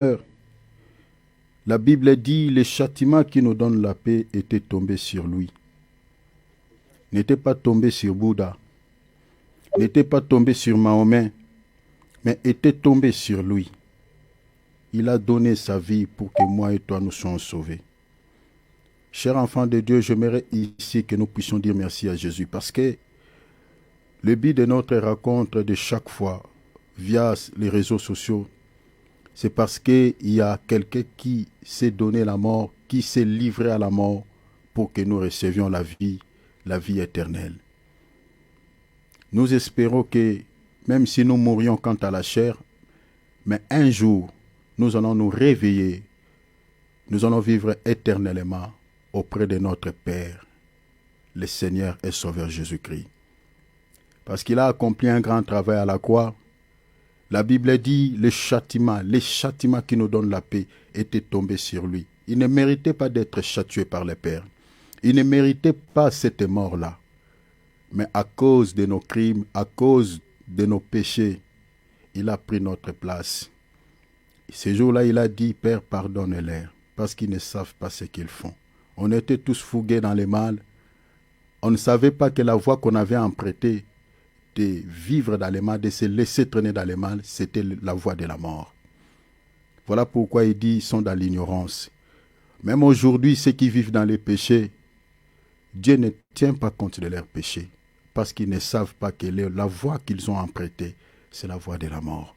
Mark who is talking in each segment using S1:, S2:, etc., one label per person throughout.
S1: La Bible dit, les châtiments qui nous donnent la paix étaient tombés sur lui. N'étaient pas tombés sur Bouddha, n'étaient pas tombés sur Mahomet, mais étaient tombés sur lui. Il a donné sa vie pour que moi et toi nous soyons sauvés. Chers enfants de Dieu, j'aimerais ici que nous puissions dire merci à Jésus parce que le but de notre rencontre de chaque fois via les réseaux sociaux, c'est parce qu'il y a quelqu'un qui s'est donné la mort, qui s'est livré à la mort pour que nous recevions la vie éternelle. Nous espérons que même si nous mourions quant à la chair, mais un jour, nous allons nous réveiller, nous allons vivre éternellement auprès de notre Père, le Seigneur et Sauveur Jésus-Christ. Parce qu'il a accompli un grand travail à la croix. La Bible dit, les châtiments qui nous donnent la paix étaient tombés sur lui. Il ne méritait pas d'être châtié par le Père. Il ne méritait pas cette mort-là. Mais à cause de nos crimes, à cause de nos péchés, il a pris notre place. Ce jour-là, il a dit, Père, pardonne-leur, parce qu'ils ne savent pas ce qu'ils font. On était tous fougués dans le mal. On ne savait pas que la voie qu'on avait empruntée de vivre dans le mal, de se laisser traîner dans le mal, c'était la voie de la mort. Voilà pourquoi il dit, ils sont dans l'ignorance. Même aujourd'hui, ceux qui vivent dans les péchés, Dieu ne tient pas compte de leurs péchés, parce qu'ils ne savent pas que la voie qu'ils ont empruntée, c'est la voie de la mort.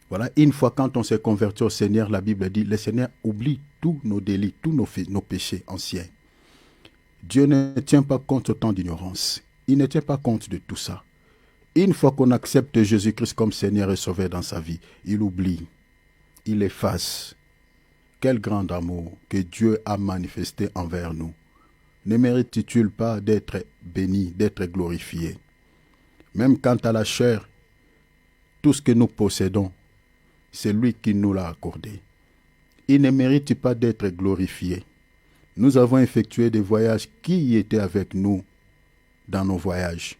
S1: Voilà, une fois quand on s'est converti au Seigneur, la Bible dit, le Seigneur oublie tous nos délits, tous nos péchés anciens. Dieu ne tient pas compte autant d'ignorance. Il ne tient pas compte de tout ça. Une fois qu'on accepte Jésus-Christ comme Seigneur et Sauveur dans sa vie, il oublie, il efface. Quel grand amour que Dieu a manifesté envers nous. Ne mérite-t-il pas d'être béni, d'être glorifié? Même quant à la chair, tout ce que nous possédons, c'est lui qui nous l'a accordé. Il ne mérite pas d'être glorifié. Nous avons effectué des voyages. Qui était avec nous dans nos voyages?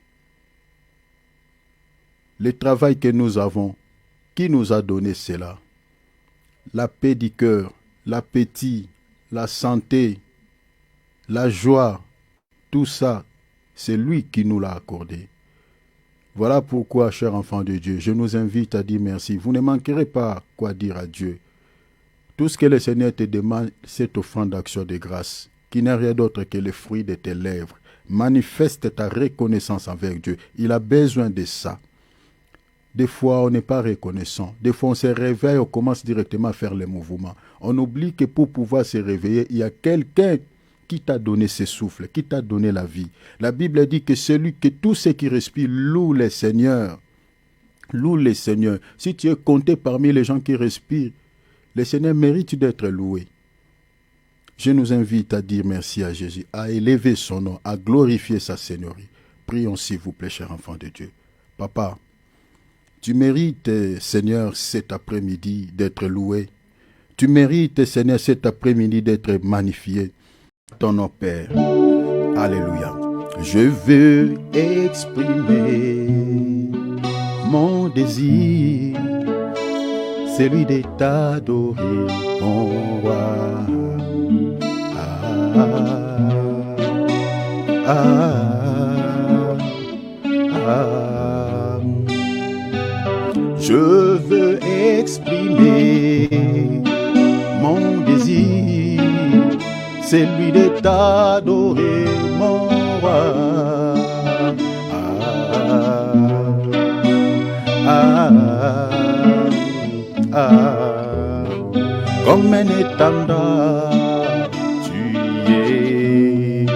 S1: Le travail que nous avons, qui nous a donné cela? La paix du cœur, l'appétit, la santé, la joie, tout ça, c'est lui qui nous l'a accordé. Voilà pourquoi, chers enfants de Dieu, je nous invite à dire merci. Vous ne manquerez pas quoi dire à Dieu. Tout ce que le Seigneur te demande, c'est offrande d'action de grâce, qui n'est rien d'autre que le fruit de tes lèvres. Manifeste ta reconnaissance envers Dieu. Il a besoin de ça. Des fois, on n'est pas reconnaissant. Des fois, on se réveille, on commence directement à faire les mouvements. On oublie que pour pouvoir se réveiller, il y a quelqu'un qui t'a donné ce souffle, qui t'a donné la vie. La Bible dit que tous ceux qui respirent louent le Seigneur. Loue le Seigneur. Si tu es compté parmi les gens qui respirent, le Seigneur mérite d'être loué. Je nous invite à dire merci à Jésus, à élever son nom, à glorifier sa Seigneurie. Prions s'il vous plaît, chers enfants de Dieu. Papa, tu mérites, Seigneur, cet après-midi d'être loué. Tu mérites, Seigneur, cet après-midi d'être magnifié. Ton nom, Père. Alléluia. Je veux exprimer mon désir, celui de t'adorer, mon roi. Je veux exprimer mon désir, celui de t'adorer, mon roi. Comme un étendard, tu es.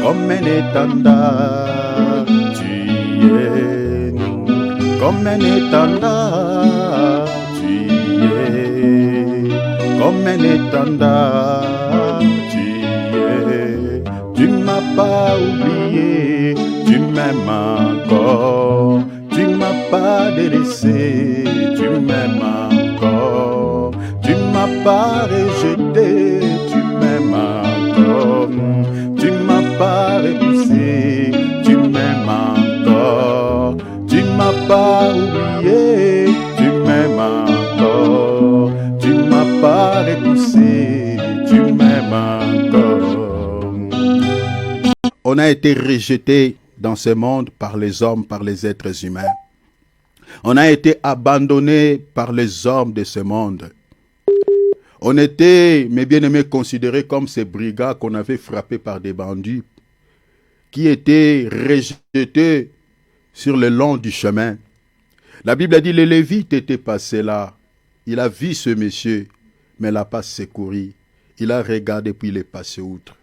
S1: Comme un étendard, tu es. Comme un étendard, tu es. Comme un étendard, tu es. Tu ne m'as pas oublié, tu m'aimes encore. Tu ne m'as pas délaissé, tu m'aimes encore. Tu ne m'as pas rejeté, tu m'aimes encore. Tu ne m'as pas repoussé, tu m'aimes encore. Tu ne m'as pas oublié, tu m'aimes encore. a été rejeté dans ce monde par les hommes, par les êtres humains. On a été abandonné par les hommes de ce monde. On était, mes bien-aimés, considérés comme ces brigands qu'on avait frappés par des bandits, qui étaient rejetés sur le long du chemin. La Bible a dit, le Lévite était passé là. Il a vu ce monsieur, mais il n'a pas secouru. Il a regardé puis il est passé outre.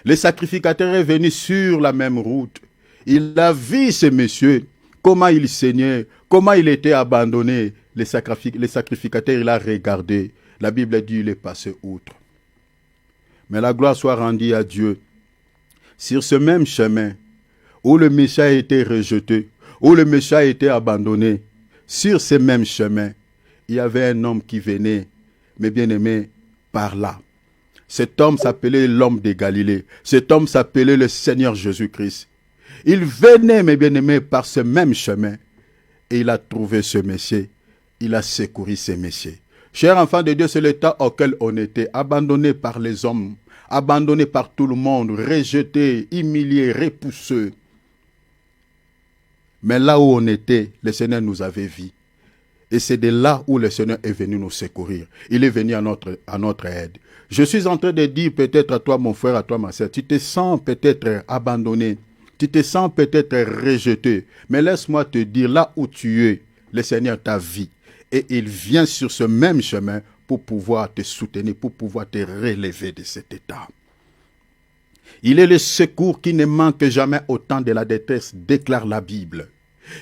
S1: Le sacrificateur est venu sur la même route. Il a vu ce monsieur, comment il saignait, comment il était abandonné. Le sacrificateur, il a regardé. La Bible dit, il est passé outre. Mais la gloire soit rendue à Dieu. Sur ce même chemin, où le Messie a été rejeté, où le Messie a été abandonné, sur ce même chemin, il y avait un homme qui venait, mes bien-aimés, par là. Cet homme s'appelait l'homme de Galilée. Cet homme s'appelait le Seigneur Jésus-Christ. Il venait, mes bien-aimés, par ce même chemin. Et il a trouvé ce Messie. Il a secouru ce Messie. Chers enfants de Dieu, c'est l'état auquel on était, abandonné par les hommes, abandonné par tout le monde, rejeté, humilié, repoussé. Mais là où on était, le Seigneur nous avait vus. Et c'est de là où le Seigneur est venu nous secourir. Il est venu à notre aide. Je suis en train de dire peut-être à toi, mon frère, à toi, ma soeur, tu te sens peut-être abandonné, tu te sens peut-être rejeté. Mais laisse-moi te dire, là où tu es, le Seigneur t'a vu. Et il vient sur ce même chemin pour pouvoir te soutenir, pour pouvoir te relever de cet état. Il est le secours qui ne manque jamais au temps de la détresse, déclare la Bible.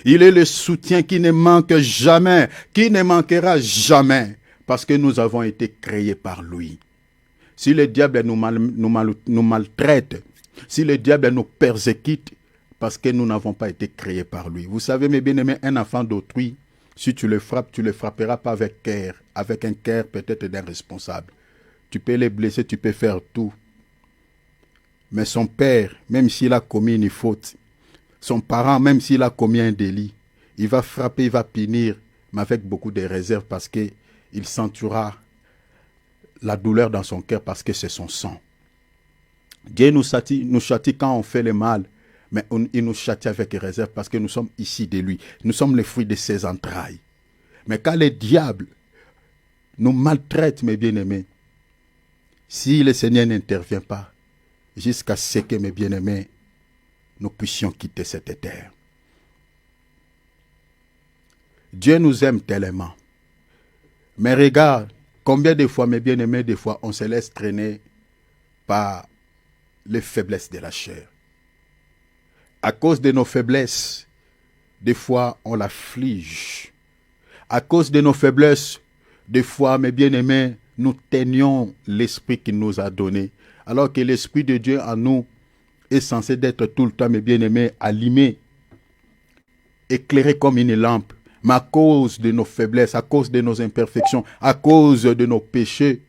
S1: Il est le soutien qui ne manque jamais, qui ne manquera jamais, parce que nous avons été créés par lui. Si le diable nous maltraite, si le diable nous persécute, parce que nous n'avons pas été créés par lui. Vous savez, mes bien-aimés, un enfant d'autrui, si tu le frappes, tu ne le frapperas pas avec un cœur peut-être d'un responsable. Tu peux les blesser, tu peux faire tout. Mais son père, même s'il a commis une faute, son parent, même s'il a commis un délit, il va frapper, il va punir, mais avec beaucoup de réserve parce qu'il sentira la douleur dans son cœur parce que c'est son sang. Dieu nous châtie quand on fait le mal, mais il nous châtie avec réserve parce que nous sommes ici de lui. Nous sommes les fruits de ses entrailles. Mais quand le diable nous maltraite, mes bien-aimés, si le Seigneur n'intervient pas, jusqu'à ce que, mes bien-aimés, nous puissions quitter cette terre. Dieu nous aime tellement. Mais regarde, combien de fois, mes bien-aimés, des fois, on se laisse traîner par les faiblesses de la chair. À cause de nos faiblesses, des fois, on l'afflige. À cause de nos faiblesses, des fois, mes bien-aimés, nous teignons l'esprit qu'il nous a donné. Alors que l'esprit de Dieu en nous est censé d'être tout le temps, mes bien-aimés, allumé, éclairé comme une lampe. Mais à cause de nos faiblesses, à cause de nos imperfections, à cause de nos péchés,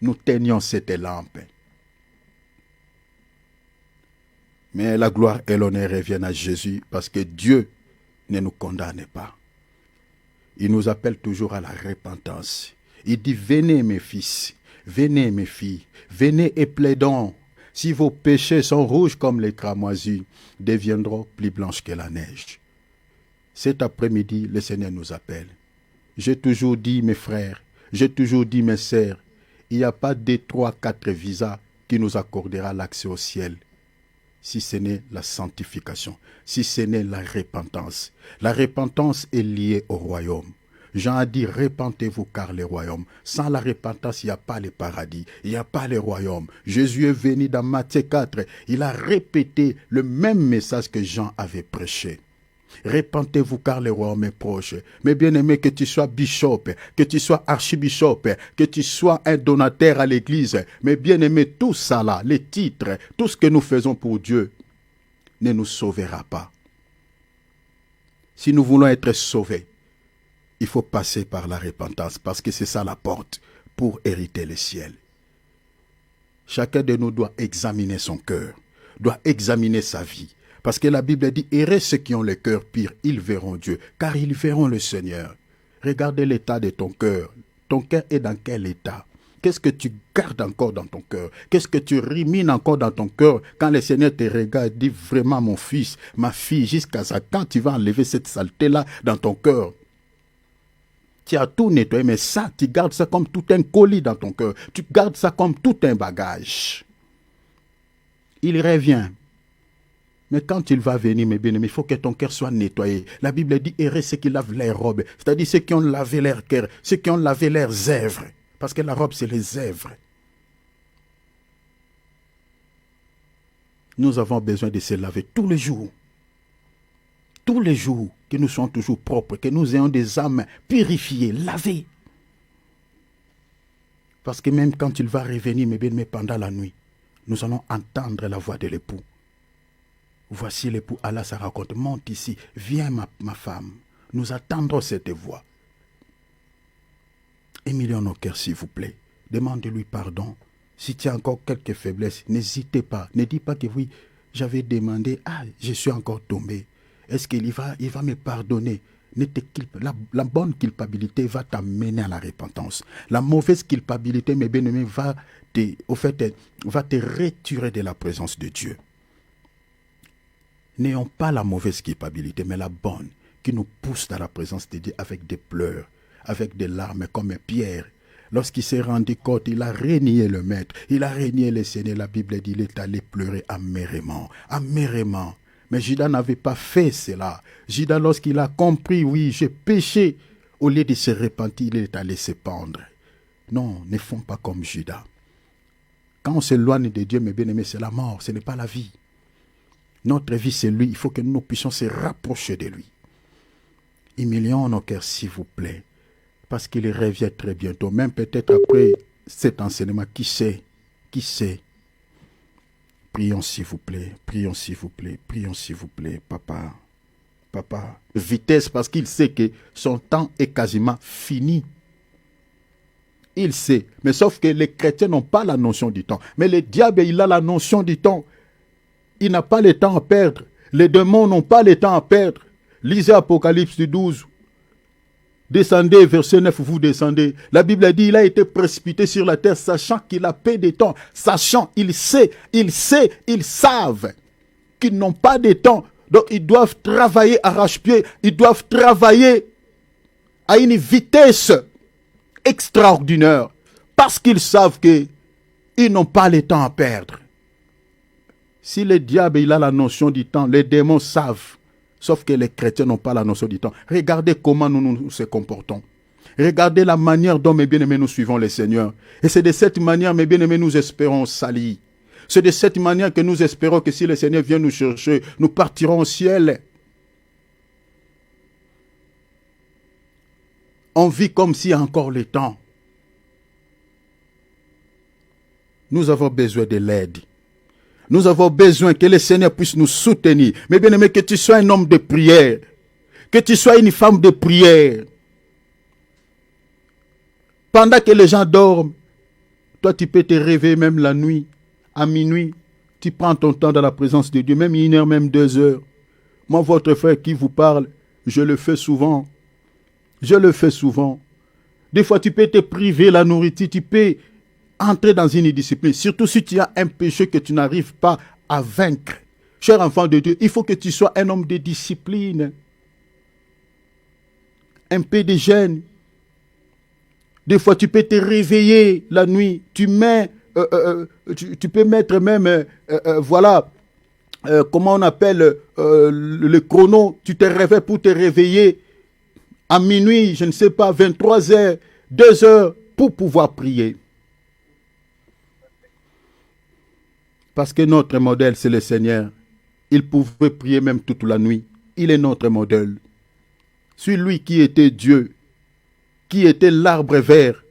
S1: nous teignons cette lampe. Mais la gloire et l'honneur reviennent à Jésus parce que Dieu ne nous condamne pas. Il nous appelle toujours à la repentance. Il dit, venez mes fils, venez mes filles, venez et plaidons. Si vos péchés sont rouges comme les cramoisis, deviendront plus blanches que la neige. Cet après-midi, le Seigneur nous appelle. J'ai toujours dit, mes frères, j'ai toujours dit, mes sœurs, il n'y a pas de 3, 4 visas qui nous accordera l'accès au ciel. Si ce n'est la sanctification, si ce n'est la repentance. La repentance est liée au royaume. Jean a dit, repentez-vous car le royaume. Sans la repentance, il n'y a pas le paradis, il n'y a pas le royaume. Jésus est venu dans Matthieu 4, il a répété le même message que Jean avait prêché. Repentez-vous car le royaume est proche. Mais bien aimé, que tu sois bishop, que tu sois archibishop, que tu sois un donateur à l'église, mais bien aimé, tout ça là, les titres, tout ce que nous faisons pour Dieu, ne nous sauvera pas. Si nous voulons être sauvés, il faut passer par la repentance, parce que c'est ça la porte pour hériter le ciel. Chacun de nous doit examiner son cœur, doit examiner sa vie. Parce que la Bible dit, heureux ceux qui ont le cœur pur, ils verront Dieu, car ils verront le Seigneur. Regardez l'état de ton cœur. Ton cœur est dans quel état? Qu'est-ce que tu gardes encore dans ton cœur? Qu'est-ce que tu rumines encore dans ton cœur quand le Seigneur te regarde et dit vraiment mon fils, ma fille, jusqu'à ça, quand tu vas enlever cette saleté-là dans ton cœur? Tu as tout nettoyé, mais ça, tu gardes ça comme tout un colis dans ton cœur. Tu gardes ça comme tout un bagage. Il revient. Mais quand il va venir, mes bien-aimés, il faut que ton cœur soit nettoyé. La Bible dit, errez ceux qui lavent leurs robes. C'est-à-dire ceux qui ont lavé leur cœur, ceux qui ont lavé leurs œuvres. Parce que la robe, c'est les œuvres. Nous avons besoin de se laver tous les jours. Tous les jours, que nous soyons toujours propres, que nous ayons des âmes purifiées, lavées. Parce que même quand il va revenir, mes bien-aimés, pendant la nuit, nous allons entendre la voix de l'époux. Voici l'époux Allah sa raconte, monte ici, viens ma femme, nous attendrons cette voix. Émilion nos cœurs, s'il vous plaît, demandez-lui pardon. Si tu as encore quelques faiblesses, n'hésitez pas, ne dis pas que oui, j'avais demandé, je suis encore tombé. Est-ce qu'il va me pardonner? La bonne culpabilité va t'amener à la repentance. La mauvaise culpabilité, mes bien-aimés, va te retirer de la présence de Dieu. N'ayons pas la mauvaise culpabilité, mais la bonne, qui nous pousse dans la présence de Dieu avec des pleurs, avec des larmes, comme Pierre. Lorsqu'il s'est rendu compte, il a renié le Maître, il a renié le Seigneur. La Bible dit, il est allé pleurer amèrement, amèrement. Mais Judas n'avait pas fait cela. Judas, lorsqu'il a compris, oui, j'ai péché, au lieu de se repentir, il est allé se pendre. Non, ne font pas comme Judas. Quand on s'éloigne de Dieu, mes bien-aimés, c'est la mort, ce n'est pas la vie. Notre vie, c'est lui. Il faut que nous puissions se rapprocher de lui. Humilions nos cœurs, s'il vous plaît. Parce qu'il revient très bientôt. Même peut-être après cet enseignement. Qui sait? Qui sait? Prions, s'il vous plaît. Prions, s'il vous plaît. Prions, s'il vous plaît. Papa. Papa. Vitesse, parce qu'il sait que son temps est quasiment fini. Il sait. Mais sauf que les chrétiens n'ont pas la notion du temps. Mais le diable, il a la notion du temps. Il n'a pas le temps à perdre. Les démons n'ont pas le temps à perdre. Lisez Apocalypse 12. Descendez, verset 9, vous descendez. La Bible a dit, il a été précipité sur la terre, sachant qu'il a peu de temps. Sachant, ils savent qu'ils n'ont pas de temps. Donc, ils doivent travailler arrache-pied. Ils doivent travailler à une vitesse extraordinaire. Parce qu'ils savent qu'ils n'ont pas le temps à perdre. Si le diable il a la notion du temps, les démons savent. Sauf que les chrétiens n'ont pas la notion du temps. Regardez comment nous nous comportons. Regardez la manière dont, mes bien-aimés, nous suivons le Seigneur. Et c'est de cette manière, mes bien-aimés, nous espérons salir. C'est de cette manière que nous espérons que si le Seigneur vient nous chercher, nous partirons au ciel. On vit comme s'il y a encore le temps. Nous avons besoin de l'aide. Nous avons besoin que le Seigneur puisse nous soutenir. Mais bien aimé, que tu sois un homme de prière. Que tu sois une femme de prière. Pendant que les gens dorment, toi tu peux te réveiller même la nuit, à minuit. Tu prends ton temps dans la présence de Dieu, même 1 heure, même 2 heures. Moi, votre frère qui vous parle, je le fais souvent. Je le fais souvent. Des fois, tu peux te priver la nourriture, tu peux entrer dans une discipline, surtout si tu as un péché que tu n'arrives pas à vaincre. Cher enfant de Dieu, il faut que tu sois un homme de discipline. Un peu de jeûne. Des fois, tu peux te réveiller la nuit. Tu peux mettre même, comment on appelle le chrono. Tu te réveilles pour te réveiller à minuit, je ne sais pas, 23 heures, 2 heures, pour pouvoir prier. Parce que notre modèle, c'est le Seigneur. Il pouvait prier même toute la nuit. Il est notre modèle. Celui qui était Dieu, qui était l'arbre vert,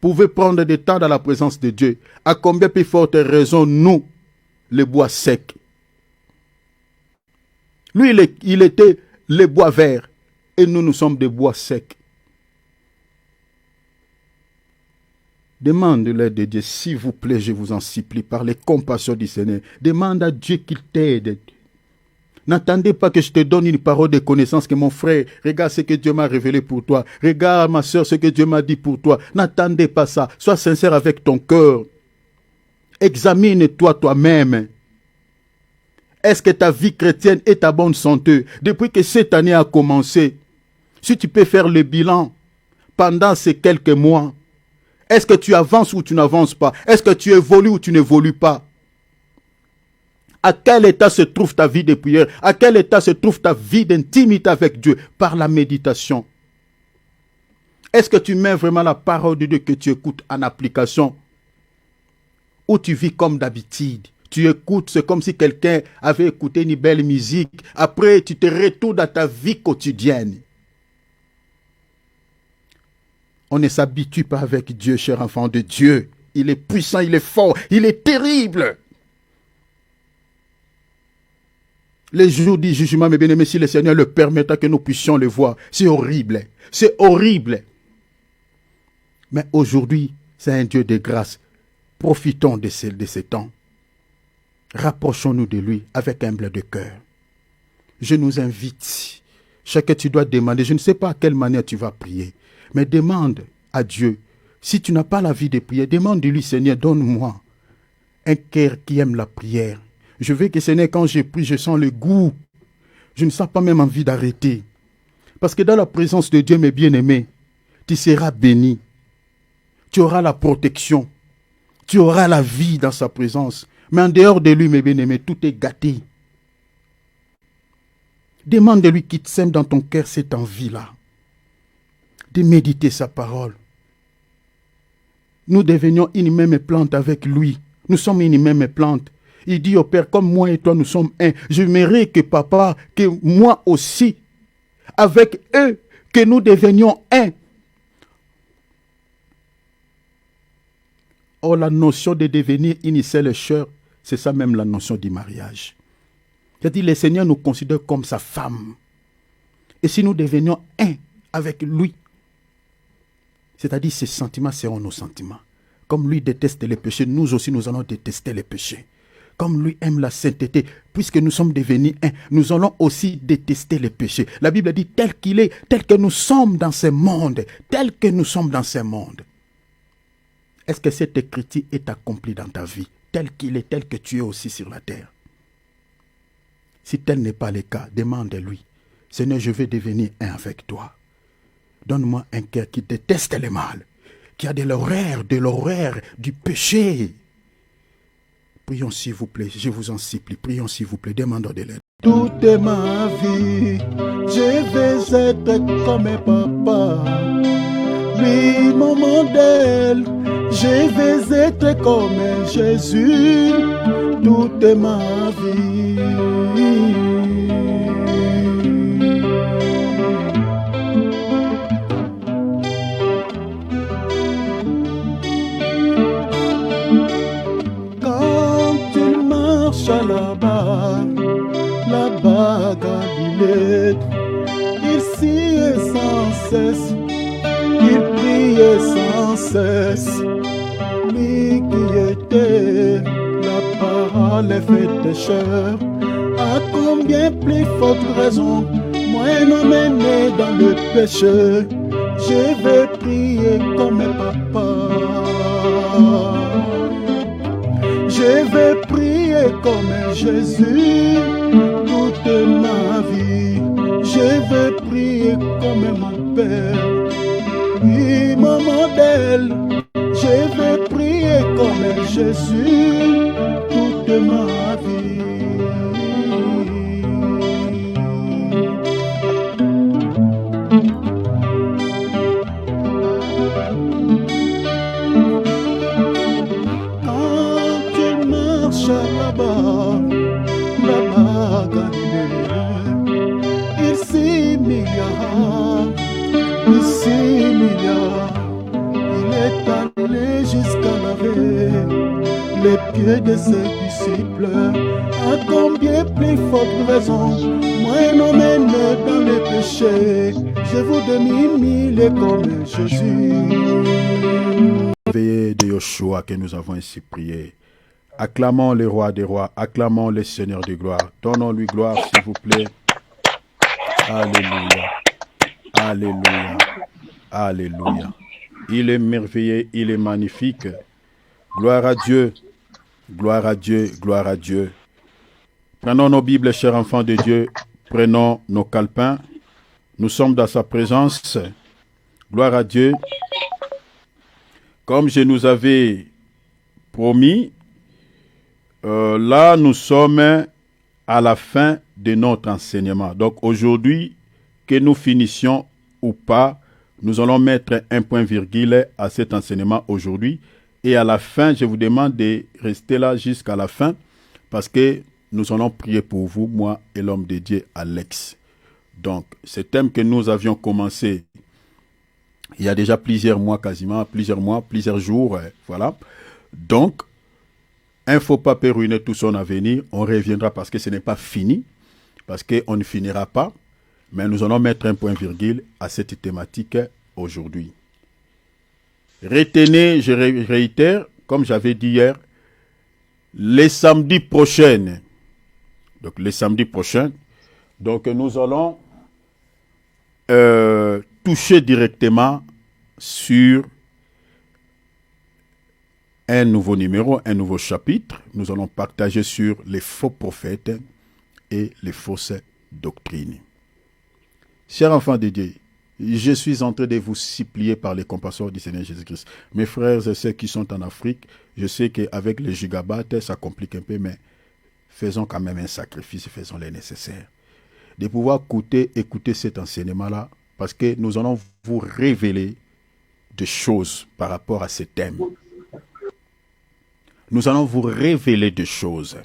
S1: pouvait prendre des temps dans la présence de Dieu. À combien plus forte raison, nous, les bois secs. Lui, il était les bois verts. Et nous sommes des bois secs. Demande l'aide de Dieu, s'il vous plaît, je vous en supplie, par les compassions du Seigneur. Demande à Dieu qu'il t'aide. N'attendez pas que je te donne une parole de connaissance que mon frère, regarde ce que Dieu m'a révélé pour toi. Regarde ma soeur, ce que Dieu m'a dit pour toi. N'attendez pas ça. Sois sincère avec ton cœur. Examine-toi toi-même. Est-ce que ta vie chrétienne est à bonne santé? Depuis que cette année a commencé, si tu peux faire le bilan pendant ces quelques mois, est-ce que tu avances ou tu n'avances pas? Est-ce que tu évolues ou tu n'évolues pas? À quel état se trouve ta vie de prière? À quel état se trouve ta vie d'intimité avec Dieu? Par la méditation. Est-ce que tu mets vraiment la parole de Dieu que tu écoutes en application? Ou tu vis comme d'habitude? Tu écoutes, c'est comme si quelqu'un avait écouté une belle musique. Après, tu te retournes à ta vie quotidienne. On ne s'habitue pas avec Dieu, cher enfant de Dieu. Il est puissant, il est fort, il est terrible. Les jours du jugement, mes bien-aimés, si le Seigneur le permettra que nous puissions le voir, c'est horrible. C'est horrible. Mais aujourd'hui, c'est un Dieu de grâce. Profitons de ces temps. Rapprochons-nous de lui avec humble de cœur. Je nous invite. Chacun, tu dois demander. Je ne sais pas à quelle manière tu vas prier, mais demande à Dieu. Si tu n'as pas la vie de prière, demande-lui, Seigneur, donne-moi un cœur qui aime la prière. Je veux que, Seigneur, quand je prie, je sens le goût. Je ne sens pas même envie d'arrêter. Parce que dans la présence de Dieu, mes bien-aimés, tu seras béni. Tu auras la protection. Tu auras la vie dans sa présence. Mais en dehors de lui, mes bien-aimés, tout est gâté. Demande-lui qu'il te sème dans ton cœur cette envie-là. De méditer sa parole. Nous devenions une même plante avec lui. Nous sommes une même plante. Il dit au Père, comme moi et toi, nous sommes un. J'aimerais que papa, que moi aussi, avec eux, que nous devenions un. Or, la notion de devenir une seule chair, c'est ça même la notion du mariage. C'est-à-dire, le Seigneur nous considère comme sa femme. Et si nous devenions un avec lui, c'est-à-dire ses sentiments seront nos sentiments. Comme lui déteste les péchés, nous aussi nous allons détester les péchés. Comme lui aime la sainteté, puisque nous sommes devenus un, nous allons aussi détester les péchés. La Bible dit tel qu'il est, tel que nous sommes dans ce monde, tel que nous sommes dans ce monde. Est-ce que cette écriture est accomplie dans ta vie, tel qu'il est, tel que tu es aussi sur la terre? Si tel n'est pas le cas, demande-lui. Seigneur, je veux devenir un avec toi. Donne-moi un cœur qui déteste le mal, qui a de l'horreur du péché. Prions s'il vous plaît, je vous en supplie, prions s'il vous plaît, demandons de l'aide. Toute ma vie, je vais être comme un papa, lui mon modèle, je vais être comme un Jésus, toute ma vie. Là-bas, Galilée, il sciait sans cesse, il priait sans cesse. Lui qui était la parole faite chair, à combien plus forte raison, moi non né dans le péché, je vais prier comme papa. Je vais prier comme Jésus toute ma vie. Je vais prier comme mon Père, lui mon modèle. Je vais prier comme Jésus toute ma vie. Là-bas, Galilée, il s'y milliards, il est allé jusqu'à laver les pieds de ses disciples. À combien plus forte raison, moi non mène dans les péchés, je vous demi-mille comme Jésus. Veillez de Yoshua que nous avons ainsi prié. Acclamons le roi des rois, acclamons le Seigneur de gloire. Donnons-lui gloire, s'il vous plaît. Alléluia. Alléluia. Alléluia. Il est merveilleux, il est magnifique. Gloire à Dieu. Gloire à Dieu, gloire à Dieu. Prenons nos Bibles, chers enfants de Dieu. Prenons nos calepins. Nous sommes dans sa présence. Gloire à Dieu. Comme je nous avais promis, là nous sommes à la fin de notre enseignement. Donc aujourd'hui, que nous finissions ou pas, nous allons mettre un point virgule à cet enseignement aujourd'hui. Et à la fin, je vous demande de rester là jusqu'à la fin parce que nous allons prier pour vous, moi et l'homme de Dieu, Alex. Donc, ce thème que nous avions commencé il y a déjà plusieurs mois, plusieurs jours, voilà. Donc, il ne faut pas ruiner tout son avenir. On reviendra parce que ce n'est pas fini, parce qu'on ne finira pas. Mais nous allons mettre un point virgule à cette thématique aujourd'hui. Retenez, je réitère, comme j'avais dit hier, les samedis prochains. Donc, les samedis prochains. Donc, nous allons toucher directement sur un nouveau numéro, un nouveau chapitre. Nous allons partager sur les faux prophètes et les fausses doctrines. Chers enfants de Dieu, je suis en train de vous supplier par les compassions du Seigneur Jésus-Christ. Mes frères et sœurs qui sont en Afrique, je sais qu'avec les gigabytes, ça complique un peu, mais faisons quand même un sacrifice, faisons le nécessaire. De pouvoir écouter cet enseignement-là, parce que nous allons vous révéler des choses par rapport à ce thème. Nous allons vous révéler des choses.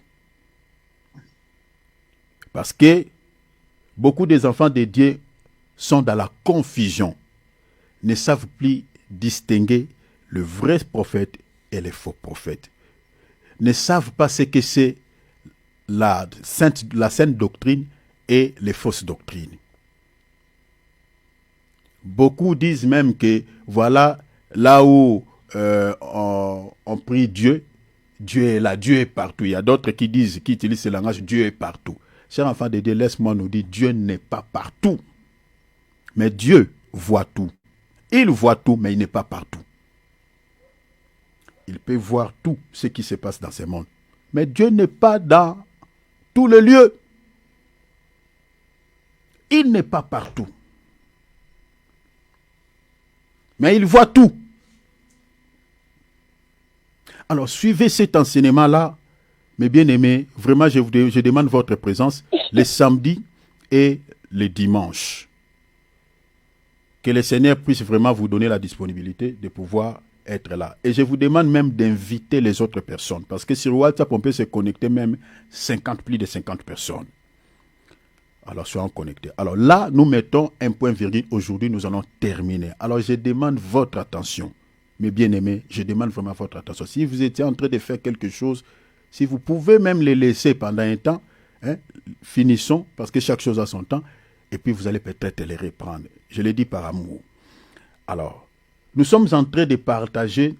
S1: Parce que beaucoup des enfants de Dieu sont dans la confusion, ne savent plus distinguer le vrai prophète et les faux prophètes. Ne savent pas ce que c'est la sainte doctrine et les fausses doctrines. Beaucoup disent même que voilà, là où on prie Dieu, Dieu est là, Dieu est partout. Il y a d'autres qui utilisent ce langage, Dieu est partout. Chers enfants de Dieu, laisse-moi nous dire, Dieu n'est pas partout. Mais Dieu voit tout. Il voit tout, mais il n'est pas partout. Il peut voir tout ce qui se passe dans ce monde. Mais Dieu n'est pas dans tous les lieux. Il n'est pas partout. Mais il voit tout. Alors, suivez cet enseignement-là, mes bien-aimés. Vraiment, je demande votre présence les samedis et les dimanches. Que le Seigneur puisse vraiment vous donner la disponibilité de pouvoir être là. Et je vous demande même d'inviter les autres personnes. Parce que sur WhatsApp, on peut se connecter même plus de 50 personnes. Alors, soyons connectés. Alors là, nous mettons un point virgule. Aujourd'hui, nous allons terminer. Alors, je demande votre attention. Mes bien-aimés, je demande vraiment votre attention. Si vous étiez en train de faire quelque chose, si vous pouvez même les laisser pendant un temps, finissons, parce que chaque chose a son temps, et puis vous allez peut-être les reprendre. Je l'ai dit par amour. Alors, nous sommes en train de partager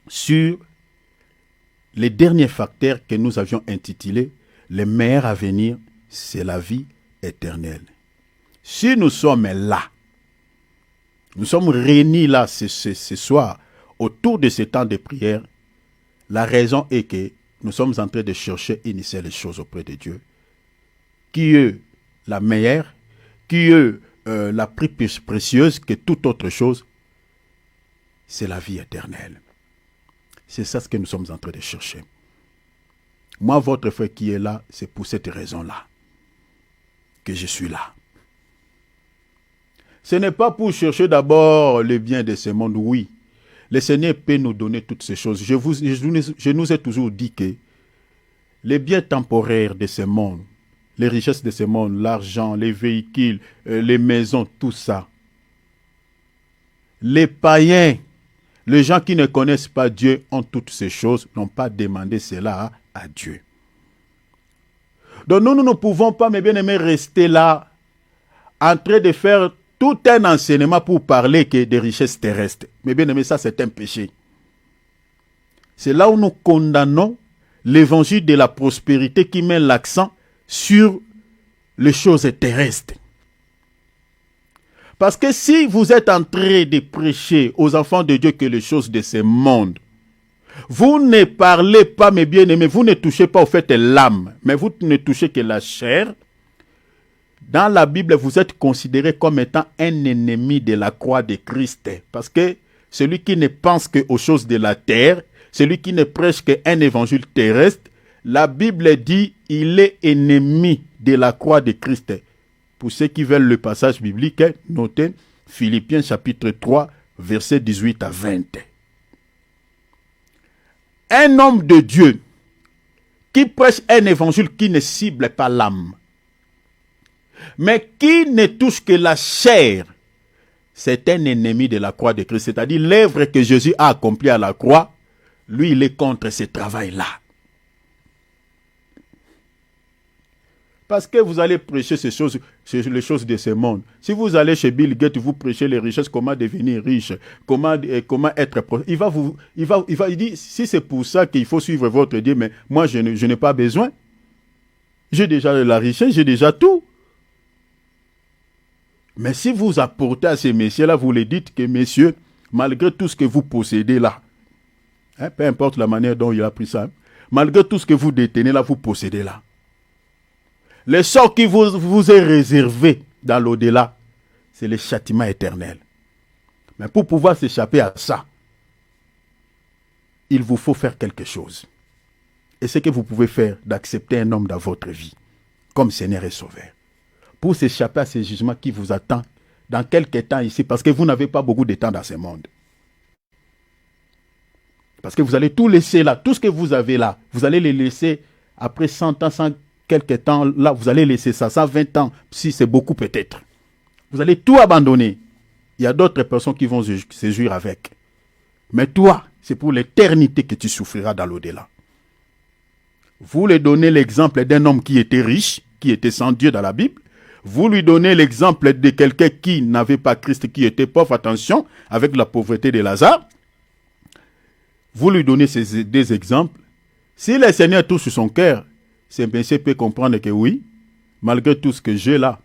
S1: sur les derniers facteurs que nous avions intitulés « Les meilleurs à venir, c'est la vie éternelle ». Si nous sommes là, nous sommes réunis là ce soir, autour de ce temps de prière, la raison est que nous sommes en train de chercher et initier les choses auprès de Dieu, qui est la meilleure, qui est la plus précieuse que toute autre chose, c'est la vie éternelle. C'est ça ce que nous sommes en train de chercher. Moi, votre frère qui est là, c'est pour cette raison-là que je suis là. Ce n'est pas pour chercher d'abord le bien de ce monde, oui. Le Seigneur peut nous donner toutes ces choses. Je nous ai toujours dit que les biens temporaires de ce monde, les richesses de ce monde, l'argent, les véhicules, les maisons, tout ça. Les païens, les gens qui ne connaissent pas Dieu ont toutes ces choses, n'ont pas demandé cela à Dieu. Donc nous ne pouvons pas, mes bien-aimés, rester là en train de faire tout un enseignement pour parler que des richesses terrestres. Mes bien-aimés, ça c'est un péché. C'est là où nous condamnons l'évangile de la prospérité qui met l'accent sur les choses terrestres. Parce que si vous êtes en train de prêcher aux enfants de Dieu que les choses de ce monde, vous ne parlez pas, mes bien-aimés, vous ne touchez pas au fait l'âme, mais vous ne touchez que la chair. Dans la Bible, vous êtes considéré comme étant un ennemi de la croix de Christ. Parce que celui qui ne pense qu'aux choses de la terre, celui qui ne prêche qu'un évangile terrestre, la Bible dit il est ennemi de la croix de Christ. Pour ceux qui veulent le passage biblique, notez Philippiens chapitre 3, versets 18 à 20. Un homme de Dieu qui prêche un évangile qui ne cible pas l'âme, mais qui ne touche que la chair, c'est un ennemi de la croix de Christ. C'est-à-dire l'œuvre que Jésus a accomplie à la croix, lui, il est contre ce travail-là. Parce que vous allez prêcher les choses de ce monde. Si vous allez chez Bill Gates, vous prêchez les richesses, comment devenir riche, comment être prospère. Il dit, si c'est pour ça qu'il faut suivre votre Dieu, mais moi je n'ai pas besoin. J'ai déjà la richesse, j'ai déjà tout. Mais si vous apportez à ces messieurs-là, vous les dites que, messieurs, malgré tout ce que vous possédez là, peu importe la manière dont il a pris ça, malgré tout ce que vous détenez là, vous possédez là. Le sort qui vous est réservé dans l'au-delà, c'est le châtiment éternel. Mais pour pouvoir s'échapper à ça, il vous faut faire quelque chose. Et ce que vous pouvez faire, d'accepter un homme dans votre vie, comme Seigneur et Sauveur, pour s'échapper à ce jugement qui vous attend dans quelques temps ici, parce que vous n'avez pas beaucoup de temps dans ce monde. Parce que vous allez tout laisser là, tout ce que vous avez là, vous allez les laisser après 100 ans, 100 quelques temps, là, vous allez laisser ça, 120 ans, si c'est beaucoup peut-être. Vous allez tout abandonner. Il y a d'autres personnes qui vont se jouir avec. Mais toi, c'est pour l'éternité que tu souffriras dans l'au-delà. Vous lui donnez l'exemple d'un homme qui était riche, qui était sans Dieu dans la Bible. Vous lui donnez l'exemple de quelqu'un qui n'avait pas Christ, qui était pauvre, attention, avec la pauvreté de Lazare. Vous lui donnez ces deux exemples. Si le Seigneur touche son cœur, ce monsieur peut comprendre que oui, malgré tout ce que j'ai là,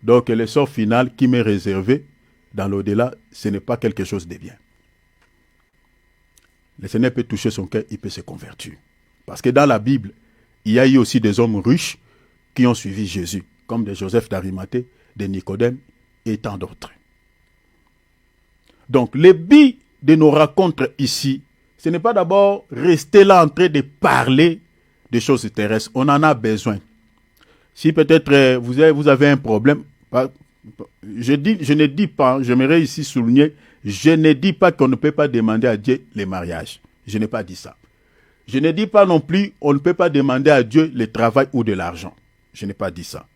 S1: donc le sort final qui m'est réservé dans l'au-delà, ce n'est pas quelque chose de bien. Le Seigneur peut toucher son cœur, il peut se convertir. Parce que dans la Bible, il y a eu aussi des hommes riches qui ont suivi Jésus, comme des Joseph d'Arimathée, des Nicodème et tant d'autres. Donc, le but de nos rencontres ici, ce n'est pas d'abord rester là en train de parler des choses terrestres. On en a besoin. Si peut-être vous avez un problème, je ne dis pas, j'aimerais ici souligner, je ne dis pas qu'on ne peut pas demander à Dieu les mariages. Je n'ai pas dit ça. Je ne dis pas non plus on ne peut pas demander à Dieu le travail ou de l'argent. Je n'ai pas dit ça.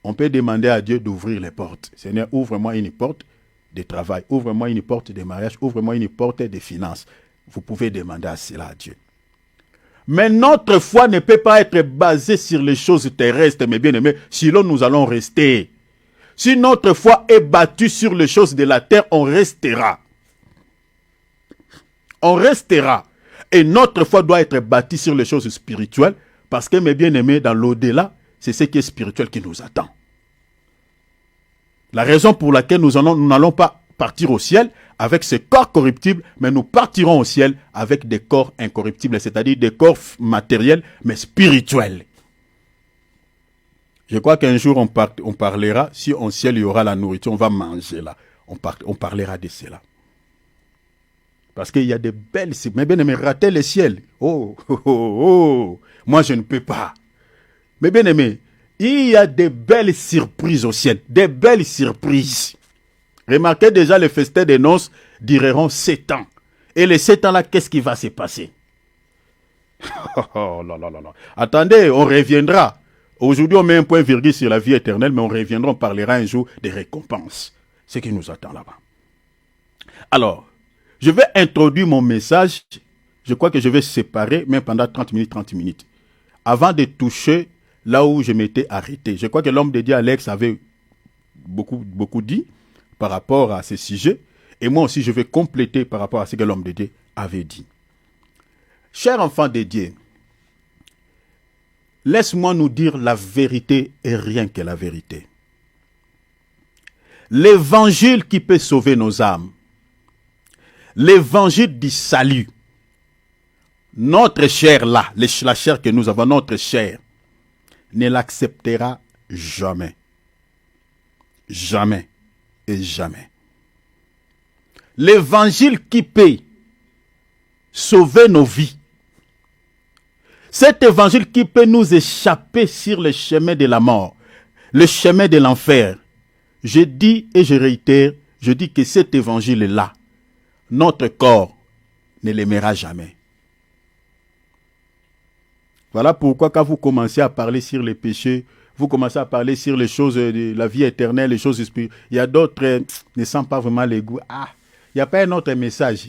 S1: On peut demander à Dieu d'ouvrir les portes. Seigneur, ouvre-moi une porte de travail, ouvre-moi une porte de mariage, ouvre-moi une porte de finances. Vous pouvez demander à cela à Dieu. Mais notre foi ne peut pas être basée sur les choses terrestres, mes bien-aimés, sinon nous allons rester. Si notre foi est battue sur les choses de la terre, on restera. On restera. Et notre foi doit être bâtie sur les choses spirituelles, parce que, mes bien-aimés, dans l'au-delà, c'est ce qui est spirituel qui nous attend. La raison pour laquelle nous n'allons pas partir au ciel avec ce corps corruptible, mais nous partirons au ciel avec des corps incorruptibles, c'est-à-dire des corps matériels, mais spirituels. Je crois qu'un jour, on parlera, si au ciel il y aura la nourriture, on va manger là. On parlera de cela. Parce qu'il y a des belles... Mais bien aimé, rater le ciel. Oh, oh, oh, oh. Moi, je ne peux pas. Mais bien aimé, il y a des belles surprises au ciel. Des belles surprises. Remarquez déjà, le festin des noces dureront 7 ans. Et les 7 ans-là, qu'est-ce qui va se passer? Oh là là là là. Attendez, on reviendra. Aujourd'hui, on met un point virgule sur la vie éternelle, mais on reviendra, on parlera un jour des récompenses. Ce qui nous attend là-bas. Alors, je vais introduire mon message. Je crois que je vais séparer, même pendant 30 minutes. Avant de toucher là où je m'étais arrêté. Je crois que l'homme de Dieu, Alex, avait beaucoup dit par rapport à ce sujet. Et moi aussi, je vais compléter par rapport à ce que l'homme de Dieu avait dit. Chers enfants de Dieu, laisse-moi nous dire la vérité et rien que la vérité. L'évangile qui peut sauver nos âmes, l'évangile du salut, notre chair là, la chair que nous avons, notre chair, ne l'acceptera jamais. Jamais et jamais. L'évangile qui peut sauver nos vies, cet évangile qui peut nous échapper sur le chemin de la mort, le chemin de l'enfer, je dis et je réitère, je dis que cet évangile-là, notre corps ne l'aimera jamais. Voilà pourquoi quand vous commencez à parler sur les péchés, vous commencez à parler sur les choses de la vie éternelle, les choses spirituelles, il y a d'autres ne sentent pas vraiment les goûts. Ah, il n'y a pas un autre message.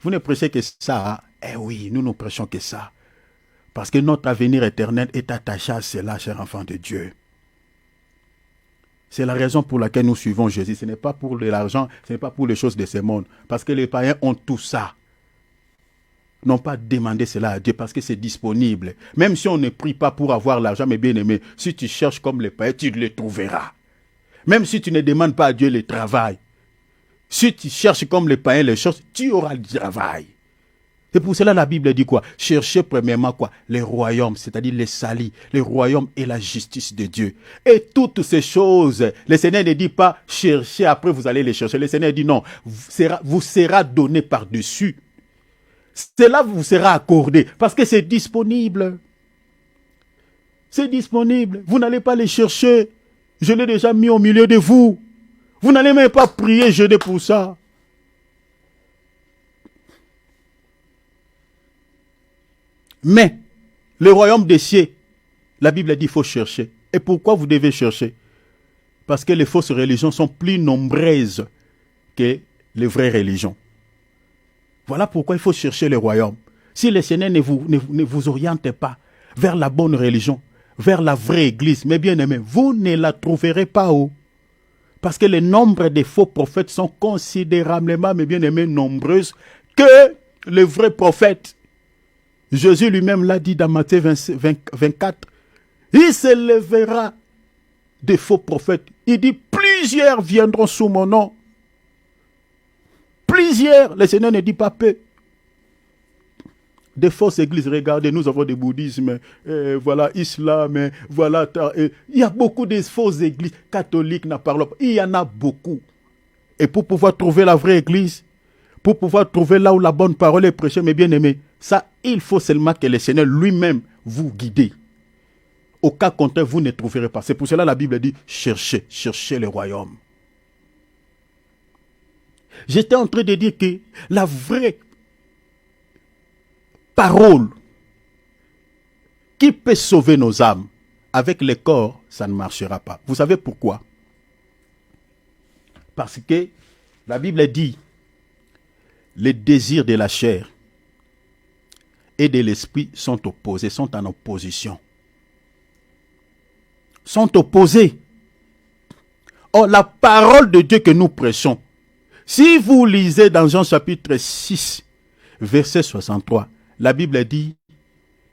S1: Vous ne prêchez que ça. Eh oui, nous ne prêchons que ça. Parce que notre avenir éternel est attaché à cela, chers enfants de Dieu. C'est la raison pour laquelle nous suivons Jésus. Ce n'est pas pour l'argent, ce n'est pas pour les choses de ce monde. Parce que les païens ont tout ça. N'ont pas demandé cela à Dieu parce que c'est disponible. Même si on ne prie pas pour avoir l'argent, mes bien-aimés, si tu cherches comme les païens, tu le trouveras. Même si tu ne demandes pas à Dieu le travail, si tu cherches comme les païens les choses, tu auras le travail. C'est pour cela la Bible dit quoi? Cherchez premièrement quoi? Les royaumes, c'est-à-dire les salis, les royaumes et la justice de Dieu. Et toutes ces choses, le Seigneur ne dit pas cherchez, après vous allez les chercher. Le Seigneur dit non, vous sera donné par-dessus. Cela vous sera accordé parce que c'est disponible. C'est disponible. Vous n'allez pas les chercher. Je l'ai déjà mis au milieu de vous. Vous n'allez même pas prier, jeûner pour ça. Mais le royaume des cieux, la Bible dit qu'il faut chercher. Et pourquoi vous devez chercher? Parce que les fausses religions sont plus nombreuses que les vraies religions. Voilà pourquoi il faut chercher le royaume. Si le Seigneur ne vous oriente pas vers la bonne religion, vers la vraie église, mes bien-aimés, vous ne la trouverez pas où. Parce que le nombre des faux prophètes sont considérablement, mes bien-aimés, nombreuses que les vrais prophètes. Jésus lui-même l'a dit dans Matthieu 24. Il se lèvera des faux prophètes. Il dit, plusieurs viendront sous mon nom. Plusieurs, le Seigneur ne dit pas peu. Des fausses églises, regardez, nous avons des bouddhismes, voilà, islam, voilà, il y a beaucoup de fausses églises catholiques, il y en a beaucoup. Et pour pouvoir trouver la vraie église, pour pouvoir trouver là où la bonne parole est prêchée, mes bien-aimés, ça, il faut seulement que le Seigneur lui-même vous guide. Au cas contraire, vous ne trouverez pas. C'est pour cela que la Bible dit, cherchez, cherchez le royaume. J'étais en train de dire que la vraie parole qui peut sauver nos âmes, avec le corps, ça ne marchera pas. Vous savez pourquoi? Parce que la Bible dit, les désirs de la chair et de l'esprit sont opposés, sont en opposition. Sont opposés. Or, la parole de Dieu que nous prêchons, si vous lisez dans Jean chapitre 6, verset 63, la Bible dit,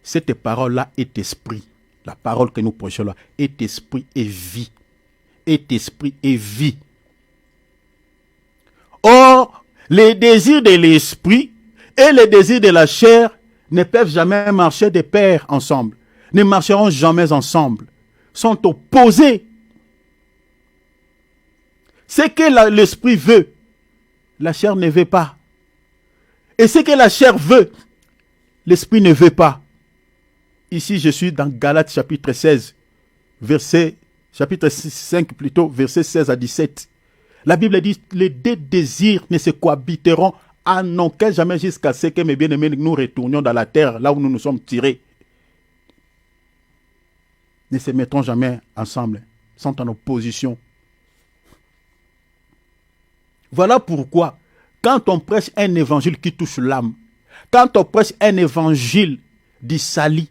S1: cette parole-là est esprit. La parole que nous prêchons là est esprit et vie. Est esprit et vie. Or, les désirs de l'esprit et les désirs de la chair ne peuvent jamais marcher de pair ensemble. Ne marcheront jamais ensemble. Sont opposés. Ce que l'esprit veut, la chair ne veut pas. Et ce que la chair veut, l'esprit ne veut pas. Ici, je suis dans Galates chapitre 16, chapitre 5 plutôt, versets 16 à 17. La Bible dit, les deux désirs ne se cohabiteront en aucun jamais jusqu'à ce que, mes bien-aimés, nous retournions dans la terre, là où nous nous sommes tirés. Ne se mettront jamais ensemble, sont en opposition. Voilà pourquoi, quand on prêche un évangile qui touche l'âme, quand on prêche un évangile du salut,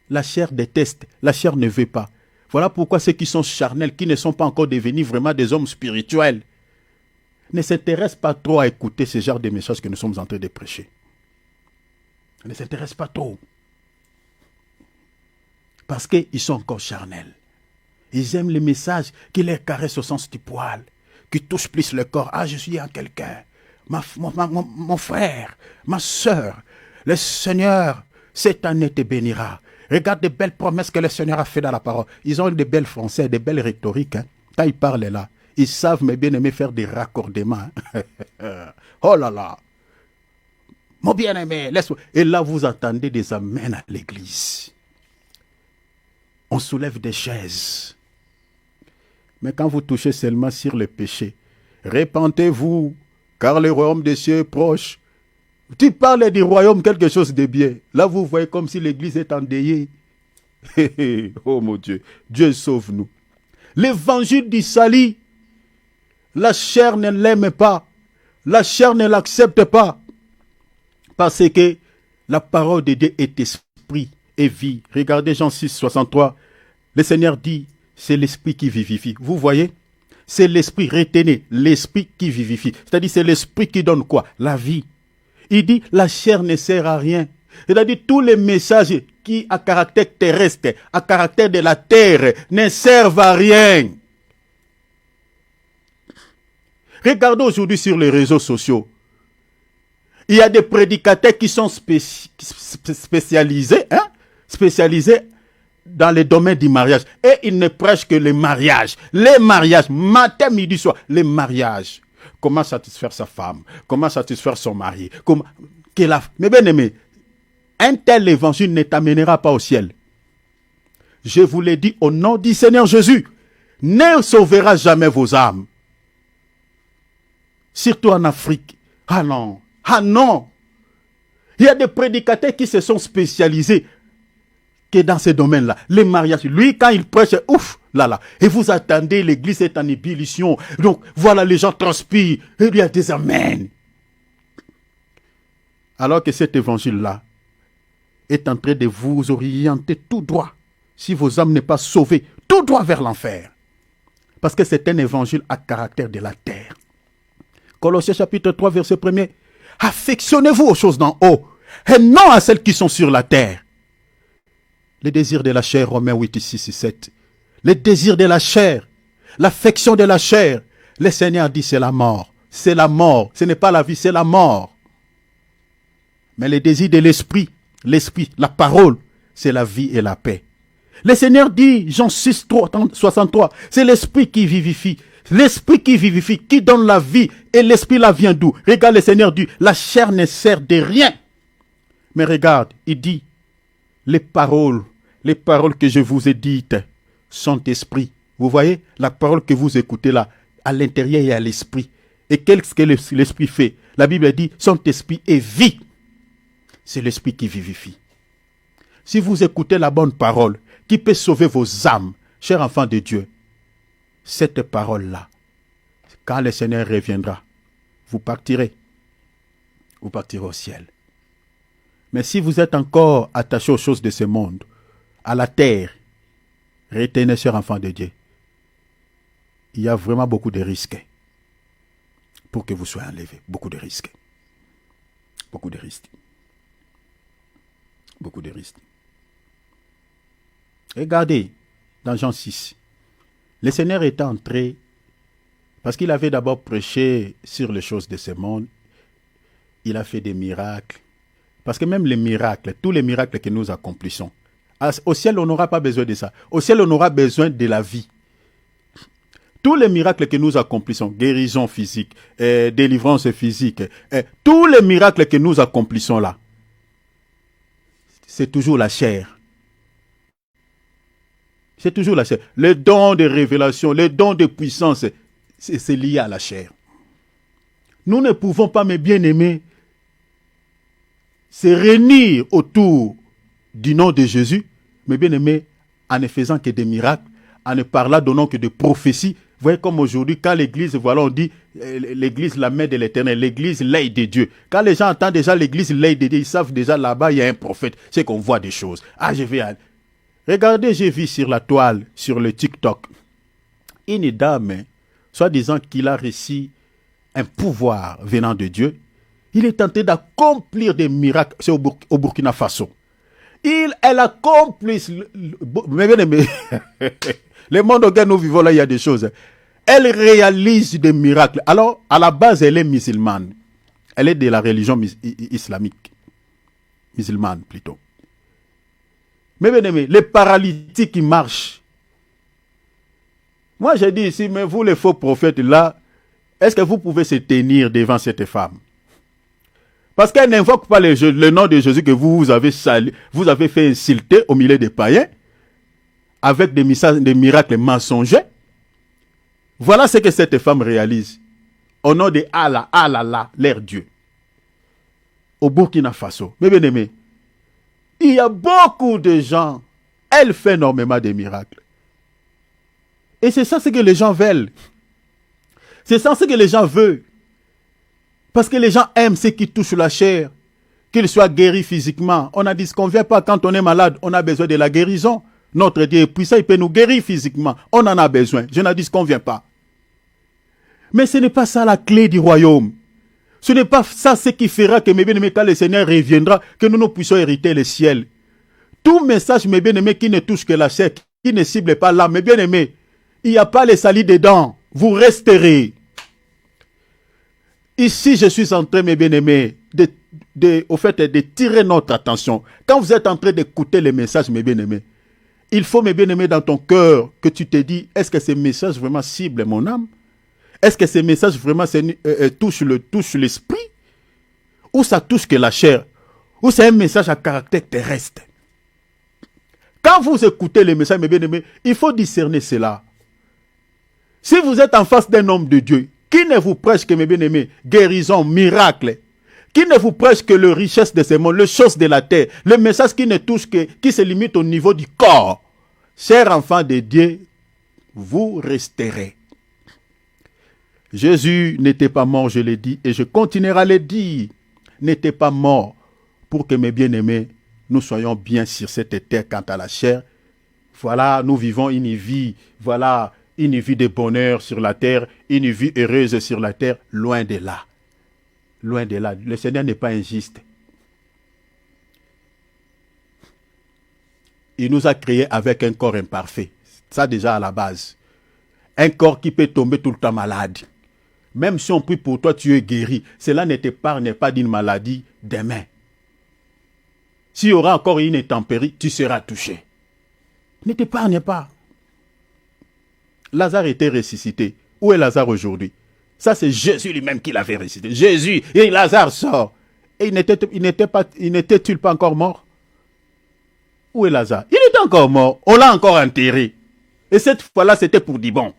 S1: la chair déteste, la chair ne veut pas. Voilà pourquoi ceux qui sont charnels, qui ne sont pas encore devenus vraiment des hommes spirituels, ne s'intéressent pas trop à écouter ce genre de messages que nous sommes en train de prêcher. Ça ne les intéresse pas trop. Parce qu'ils sont encore charnels. Ils aiment les messages qui les caressent au sens du poil, qui touchent plus le corps. Ah, je suis en quelqu'un. Mon frère, ma soeur, le Seigneur, cette année te bénira. Regarde les belles promesses que le Seigneur a fait dans la parole. Ils ont des belles français, des belles rhétoriques. Hein. Quand ils parlent là, ils savent, mes bien-aimés, faire des raccordements. Hein. Oh là là. Mon bien-aimé, laisse-moi. Et là, vous entendez des amens à l'église. On soulève des chaises. Mais quand vous touchez seulement sur le péché, répentez-vous, car le royaume des cieux est proche. Tu parles du royaume, quelque chose de bien. Là, vous voyez comme si l'église est endeuillée. Oh mon Dieu, Dieu sauve-nous. L'évangile du salut, la chair ne l'aime pas. La chair ne l'accepte pas. Parce que la parole de Dieu est esprit et vie. Regardez Jean 6, 63. Le Seigneur dit, c'est l'esprit qui vivifie. Vous voyez? C'est l'esprit, retenez, l'esprit qui vivifie. C'est-à-dire, c'est l'esprit qui donne quoi? La vie. Il dit, la chair ne sert à rien. C'est-à-dire, tous les messages qui, à caractère terrestre, à caractère de la terre, ne servent à rien. Regardez aujourd'hui sur les réseaux sociaux. Il y a des prédicateurs qui sont spécialisés dans les domaines du mariage. Et ils ne prêchent que les mariages. Les mariages, matin, midi, soir, les mariages. Comment satisfaire sa femme? Comment satisfaire son mari? Mais bien aimé, un tel évangile ne t'amènera pas au ciel. Je vous l'ai dit au nom du Seigneur Jésus. Ne sauvera jamais vos âmes. Surtout en Afrique. Ah non. Ah non. Il y a des prédicateurs qui se sont spécialisés que dans ces domaines-là. Les mariages. Lui, quand il prêche, ouf, là, là. Et vous attendez, l'église est en ébullition. Donc, voilà, les gens transpirent. Et il y a des amens. Alors que cet évangile-là est en train de vous orienter tout droit. Si vos âmes n'est pas sauvées, tout droit vers l'enfer. Parce que c'est un évangile à caractère de la terre. Colossiens chapitre 3, verset 1er. Affectionnez-vous aux choses d'en haut, et non à celles qui sont sur la terre. Les désirs de la chair, Romains 8, 6 et 7. Les désirs de la chair, l'affection de la chair. Le Seigneur dit c'est la mort. C'est la mort. Ce n'est pas la vie, c'est la mort. Mais les désirs de l'esprit, la parole, c'est la vie et la paix. Le Seigneur dit, Jean 6, 63, c'est l'esprit qui vivifie. L'esprit qui vivifie, qui donne la vie, et l'esprit là vient d'où? Regarde, le Seigneur dit, la chair ne sert de rien. Mais regarde, il dit, les paroles que je vous ai dites sont esprit. Vous voyez, la parole que vous écoutez là, à l'intérieur et à l'esprit. Et qu'est-ce que l'esprit fait? La Bible dit, son esprit est vie. C'est l'esprit qui vivifie. Si vous écoutez la bonne parole, qui peut sauver vos âmes, chers enfants de Dieu, cette parole-là, quand le Seigneur reviendra, vous partirez au ciel. Mais si vous êtes encore attaché aux choses de ce monde, à la terre, retenez, chers enfants de Dieu, il y a vraiment beaucoup de risques pour que vous soyez enlevés. Beaucoup de risques. Beaucoup de risques. Beaucoup de risques. Regardez, dans Jean 6, le Seigneur est entré, parce qu'il avait d'abord prêché sur les choses de ce monde, il a fait des miracles. Parce que même les miracles, tous les miracles que nous accomplissons, au ciel, on n'aura pas besoin de ça. Au ciel, on aura besoin de la vie. Tous les miracles que nous accomplissons, guérison physique, délivrance physique, tous les miracles que nous accomplissons là, c'est toujours la chair. C'est toujours la chair. Les dons de révélation, les dons de puissance, c'est lié à la chair. Nous ne pouvons pas, mes bien-aimés, se réunir autour du nom de Jésus, mes bien-aimés, en ne faisant que des miracles, en ne parlant, donnant que des prophéties. Vous voyez comme aujourd'hui, quand l'église, voilà, on dit l'église, la main de l'éternel, l'église, l'œil de Dieu. Quand les gens entendent déjà l'église, l'œil de Dieu, ils savent déjà là-bas, il y a un prophète. C'est qu'on voit des choses. Ah, je vais aller. Regardez, j'ai vu sur la toile, sur le TikTok, une dame, soi-disant qu'il a reçu un pouvoir venant de Dieu. Il est en train d'accomplir des miracles. C'est au Burkina Faso. Elle accomplit, mais bien aimé, le monde auquel nous vivons là, il y a des choses. Elle réalise des miracles. Alors, à la base, elle est musulmane. Elle est de la religion islamique. Musulmane, plutôt. Mais bien aimé, les paralytiques qui marchent. Moi, j'ai dit ici, mais vous, les faux prophètes, là, est-ce que vous pouvez se tenir devant cette femme? Parce qu'elle n'invoque pas le nom de Jésus que vous avez fait insulter au milieu des païens, avec des miracles mensongers. Voilà ce que cette femme réalise. Au nom de Allah, Allah, leur Dieu. Au Burkina Faso. Mais bien aimé, il y a beaucoup de gens. Elle fait énormément de miracles. Et c'est ça ce que les gens veulent. C'est ça ce que les gens veulent. Parce que les gens aiment ce qui touche la chair. Qu'ils soient guéris physiquement. On n'a dit qu'on ne vient pas quand on est malade. On a besoin de la guérison. Notre Dieu est puissant, il peut nous guérir physiquement. On en a besoin. Je n'en dis qu'on ne vient pas. Mais ce n'est pas ça la clé du royaume. Ce n'est pas ça ce qui fera que, mes bien-aimés, quand le Seigneur reviendra, que nous puissions hériter le ciel. Tout message, mes bien-aimés, qui ne touche que la chair, qui ne cible pas l'âme, mes bien-aimés, il n'y a pas les salis dedans. Vous resterez. Ici, je suis en train, mes bien-aimés, de tirer notre attention. Quand vous êtes en train d'écouter les messages, mes bien-aimés, il faut, mes bien-aimés, dans ton cœur, que tu te dis, est-ce que ces messages vraiment ciblent mon âme? Est-ce que ces messages vraiment touchent l'esprit? Ou ça touche que la chair? Ou c'est un message à caractère terrestre? Quand vous écoutez les messages, mes bien-aimés, il faut discerner cela. Si vous êtes en face d'un homme de Dieu, qui ne vous prêche que, mes bien-aimés, guérison, miracle, qui ne vous prêche que les richesses de ce monde, les choses de la terre, le message qui ne touche que, qui se limite au niveau du corps, chers enfants de Dieu, vous resterez. Jésus n'était pas mort, je l'ai dit, et je continuerai à le dire, n'était pas mort pour que, mes bien-aimés, nous soyons bien sur cette terre quant à la chair. Voilà, nous vivons une vie, voilà, une vie de bonheur sur la terre, une vie heureuse sur la terre, loin de là. Loin de là. Le Seigneur n'est pas injuste. Il nous a créés avec un corps imparfait. Ça déjà à la base. Un corps qui peut tomber tout le temps malade. Même si on prie pour toi, tu es guéri. Cela ne t'épargne pas d'une maladie demain. S'il y aura encore une intempérie, tu seras touché. Ne t'épargne pas. Lazare était ressuscité. Où est Lazare aujourd'hui? Ça, c'est Jésus lui-même qui l'avait ressuscité. Jésus, et Lazare sort. Et il n'était-il pas encore mort? Où est Lazare? Il était encore mort. On l'a encore enterré. Et cette fois-là, c'était pour dire bon.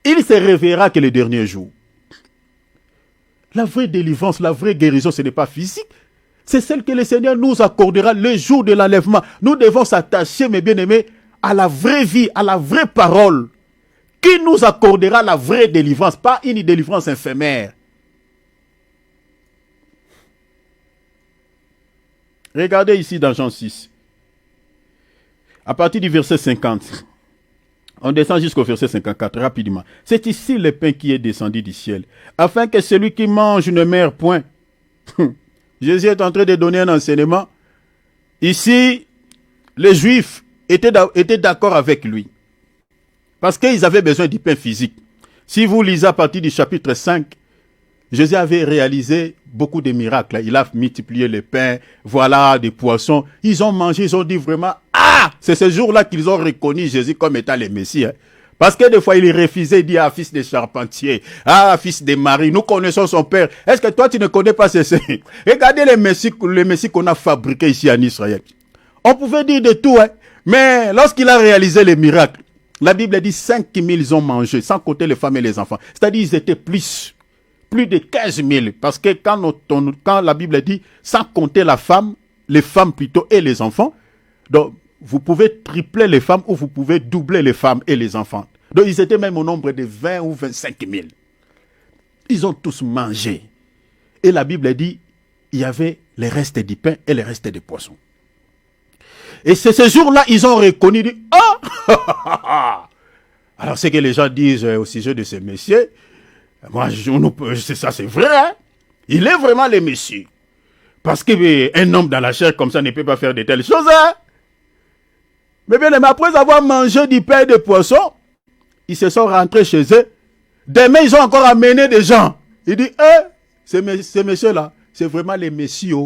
S1: Il se réveillera que le dernier jour. La vraie délivrance, la vraie guérison, ce n'est pas physique. C'est celle que le Seigneur nous accordera le jour de l'enlèvement. Nous devons s'attacher, mes bien-aimés, à la vraie vie, à la vraie parole, qui nous accordera la vraie délivrance, pas une délivrance éphémère. Regardez ici dans Jean 6, à partir du verset 50. On descend jusqu'au verset 54, rapidement. C'est ici le pain qui est descendu du ciel, afin que celui qui mange ne meure point. Jésus est en train de donner un enseignement. Ici, les Juifs étaient d'accord avec lui. Parce qu'ils avaient besoin du pain physique. Si vous lisez à partir du chapitre 5, Jésus avait réalisé beaucoup de miracles. Il a multiplié les pains, voilà, des poissons. Ils ont mangé, ils ont dit vraiment, ah, c'est ce jour-là qu'ils ont reconnu Jésus comme étant le Messie. Parce que des fois, il refusait, il dit, ah, fils de charpentier, ah, fils de Marie, nous connaissons son père. Est-ce que toi, tu ne connais pas ceci? Regardez les messies qu'on a fabriqués ici en Israël. On pouvait dire de tout, hein. Mais lorsqu'il a réalisé les miracles, la Bible dit 5000 ont mangé, sans compter les femmes et les enfants. C'est-à-dire ils étaient plus de 15 000. Parce que quand la Bible dit, sans compter les femmes plutôt et les enfants, donc vous pouvez tripler les femmes ou vous pouvez doubler les femmes et les enfants. Donc ils étaient même au nombre de 20 ou 25 000. Ils ont tous mangé. Et la Bible dit, il y avait les restes du pain et les restes des poissons. Et c'est ce jour-là, ils ont reconnu, dit, ah! Alors, ce que les gens disent au sujet de ces messieurs, moi, ça c'est vrai, hein? Il est vraiment le Messie. Parce qu'un homme dans la chair comme ça ne peut pas faire de telles choses. Hein? Mais bien, après avoir mangé du pain et des poissons, ils se sont rentrés chez eux. Demain, ils ont encore amené des gens. Il dit, ces messieurs-là, c'est vraiment les messieurs.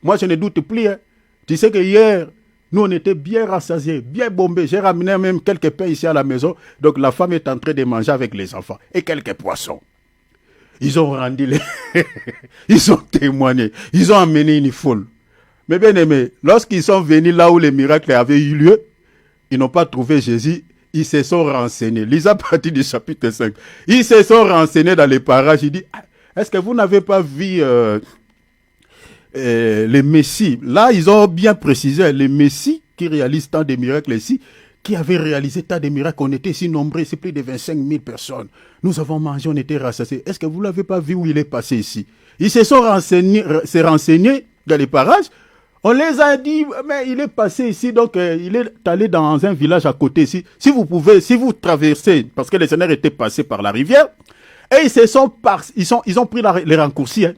S1: Moi, je ne doute plus. Hein. Tu sais que hier, nous, on était bien rassasiés, bien bombés. J'ai ramené même quelques pains ici à la maison. Donc, la femme est en train de manger avec les enfants. Et quelques poissons. Ils ont rendu les... Ils ont témoigné. Ils ont amené une foule. Mais bien aimé, lorsqu'ils sont venus là où les miracles avaient eu lieu, ils n'ont pas trouvé Jésus. Ils se sont renseignés. Lisez à partir du chapitre 5. Ils se sont renseignés dans les parages. Il dit, est-ce que vous n'avez pas vu les Messies? Là, ils ont bien précisé, les Messies qui réalisent tant de miracles ici, qui avaient réalisé tant de miracles. On était si nombreux, c'est plus de 25 000 personnes. Nous avons mangé, on était rassasiés. Est-ce que vous ne l'avez pas vu où il est passé ici? Ils se sont renseignés dans les parages. On les a dit, mais il est passé ici, donc il est allé dans un village à côté ici. Si vous pouvez, si vous traversez, parce que les Seigneurs étaient passés par la rivière, et ils ont pris les raccourcis. Hein.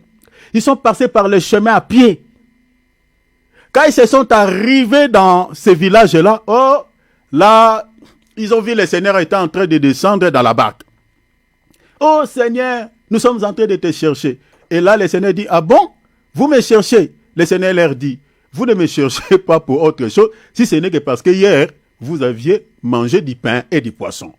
S1: Ils sont passés par le chemin à pied. Quand ils se sont arrivés dans ces villages-là, là, ils ont vu les Seigneurs étaient en train de descendre dans la barque. Oh Seigneur, nous sommes en train de te chercher. Et là, le Seigneur dit, ah bon, vous me cherchez? Le Seigneur leur dit, vous ne me cherchez pas pour autre chose, si ce n'est que parce que hier, vous aviez mangé du pain et du poisson.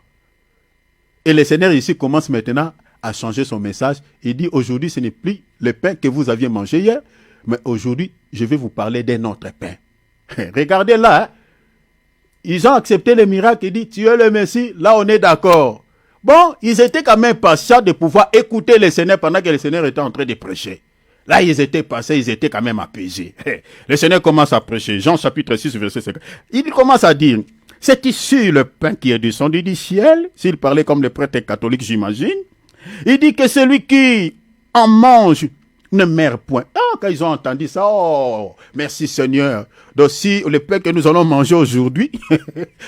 S1: Et le Seigneur ici commence maintenant à changer son message. Il dit, aujourd'hui, ce n'est plus le pain que vous aviez mangé hier, mais aujourd'hui, je vais vous parler d'un autre pain. Regardez là, hein. Ils ont accepté le miracle, il dit, tu es le Messie, là on est d'accord. Bon, ils étaient quand même patients de pouvoir écouter le Seigneur pendant que le Seigneur était en train de prêcher. Là, ils étaient passés, ils étaient quand même apaisés. Le Seigneur commence à prêcher. Jean chapitre 6, verset 5. Il commence à dire, c'est ici le pain qui est descendu du ciel. S'il parlait comme les prêtres catholiques, j'imagine. Il dit que celui qui en mange ne meurt point. Quand ils ont entendu ça, merci Seigneur. Donc si le pain que nous allons manger aujourd'hui,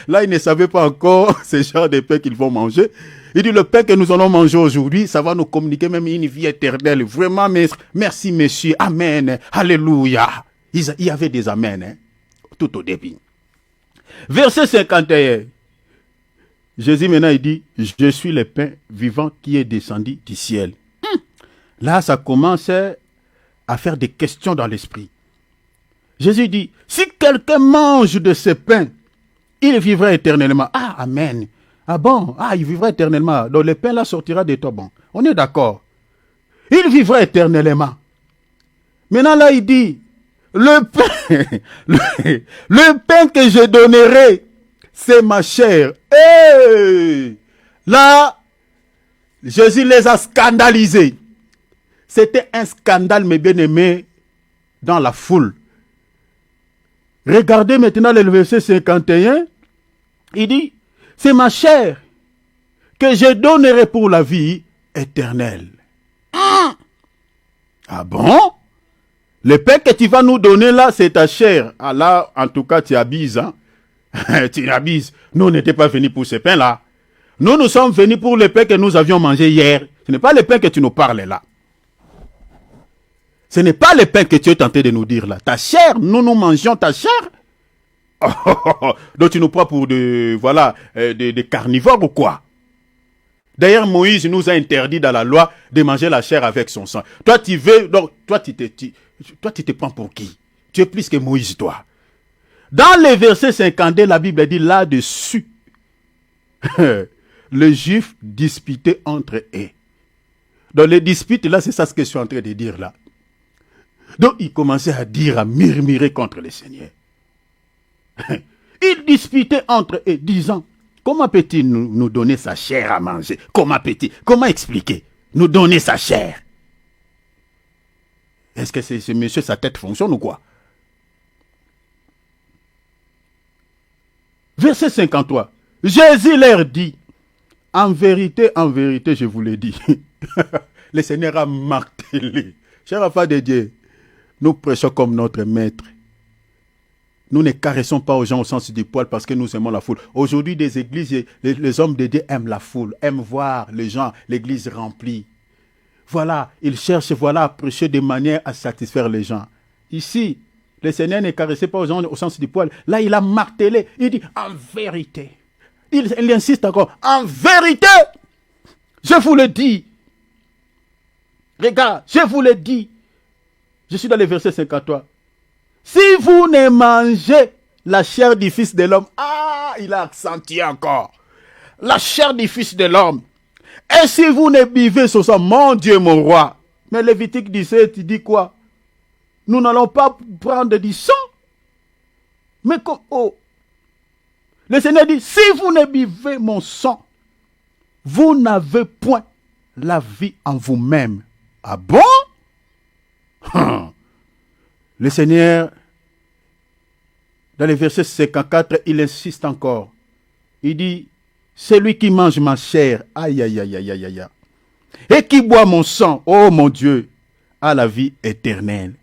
S1: là, ils ne savaient pas encore ce genre de pain qu'ils vont manger. Il dit, le pain que nous allons manger aujourd'hui, ça va nous communiquer même une vie éternelle. Vraiment, merci, monsieur. Amen. Alléluia. Il y avait des amen, hein, tout au début. Verset 51. Jésus maintenant, il dit, je suis le pain vivant qui est descendu du ciel. Là, ça commence à faire des questions dans l'esprit. Jésus dit, si quelqu'un mange de ce pain, il vivra éternellement. Ah, amen. Ah bon? Ah, il vivra éternellement. Donc le pain là sortira de toi. Bon, on est d'accord. Il vivra éternellement. Maintenant là, il dit, le pain, le pain que je donnerai, c'est ma chair. Hey! Là, Jésus les a scandalisés. C'était un scandale, mes bien-aimés, dans la foule. Regardez maintenant le verset 51. Il dit, c'est ma chair que je donnerai pour la vie éternelle. Ah bon? Le pain que tu vas nous donner là, c'est ta chair. Ah là, en tout cas, tu abises. Hein? Tu abises. Nous, on n'était pas venus pour ce pain-là. Nous sommes venus pour le pain que nous avions mangé hier. Ce n'est pas le pain que tu nous parles là. Ce n'est pas le pain que tu es tenté de nous dire là. Ta chair, nous mangeons ta chair. Donc tu nous prends pour des carnivores ou quoi? D'ailleurs, Moïse nous a interdit dans la loi de manger la chair avec son sang. Toi, tu veux, donc, toi, tu te prends pour qui? Tu es plus que Moïse, toi. Dans le verset 52, la Bible dit là-dessus, les Juifs disputaient entre eux. Dans les disputes, là, c'est ça ce que je suis en train de dire là. Donc, ils commençaient à dire, à murmurer contre le Seigneur. Ils disputaient entre eux, disant, comment peut-il nous donner sa chair à manger? Comment expliquer? Nous donner sa chair? Est-ce que ce monsieur, sa tête fonctionne ou quoi? Verset 53. Jésus leur dit, en vérité, je vous le dis. Le Seigneur a martelé. Cher enfant de Dieu, nous prêchons comme notre maître. Nous ne caressons pas aux gens au sens du poil parce que nous aimons la foule. Aujourd'hui, des églises, les hommes de Dieu aiment la foule, aiment voir les gens, l'église remplie. voilà, il cherche, voilà, à prêcher de manière à satisfaire les gens. Ici, le Seigneur ne caressait pas aux gens au sens du poil. Là, il a martelé. Il dit, en vérité. Il insiste encore, en vérité, je vous le dis. Regarde, je vous le dis. Je suis dans le verset 53. Si vous ne mangez la chair du Fils de l'homme, il a accentué encore. La chair du Fils de l'homme. Et si vous ne buvez ce sang, mon Dieu, mon roi. Mais Lévitique 17, il dit quoi? Nous n'allons pas prendre du sang. Mais comme, le Seigneur dit, si vous ne buvez mon sang, vous n'avez point la vie en vous-même. Ah bon? Le Seigneur, dans le verset 54, il insiste encore. Il dit, celui qui mange ma chair, aïe, aïe, aïe, aïe, aïe, aïe, et qui boit mon sang, oh mon Dieu, a la vie éternelle.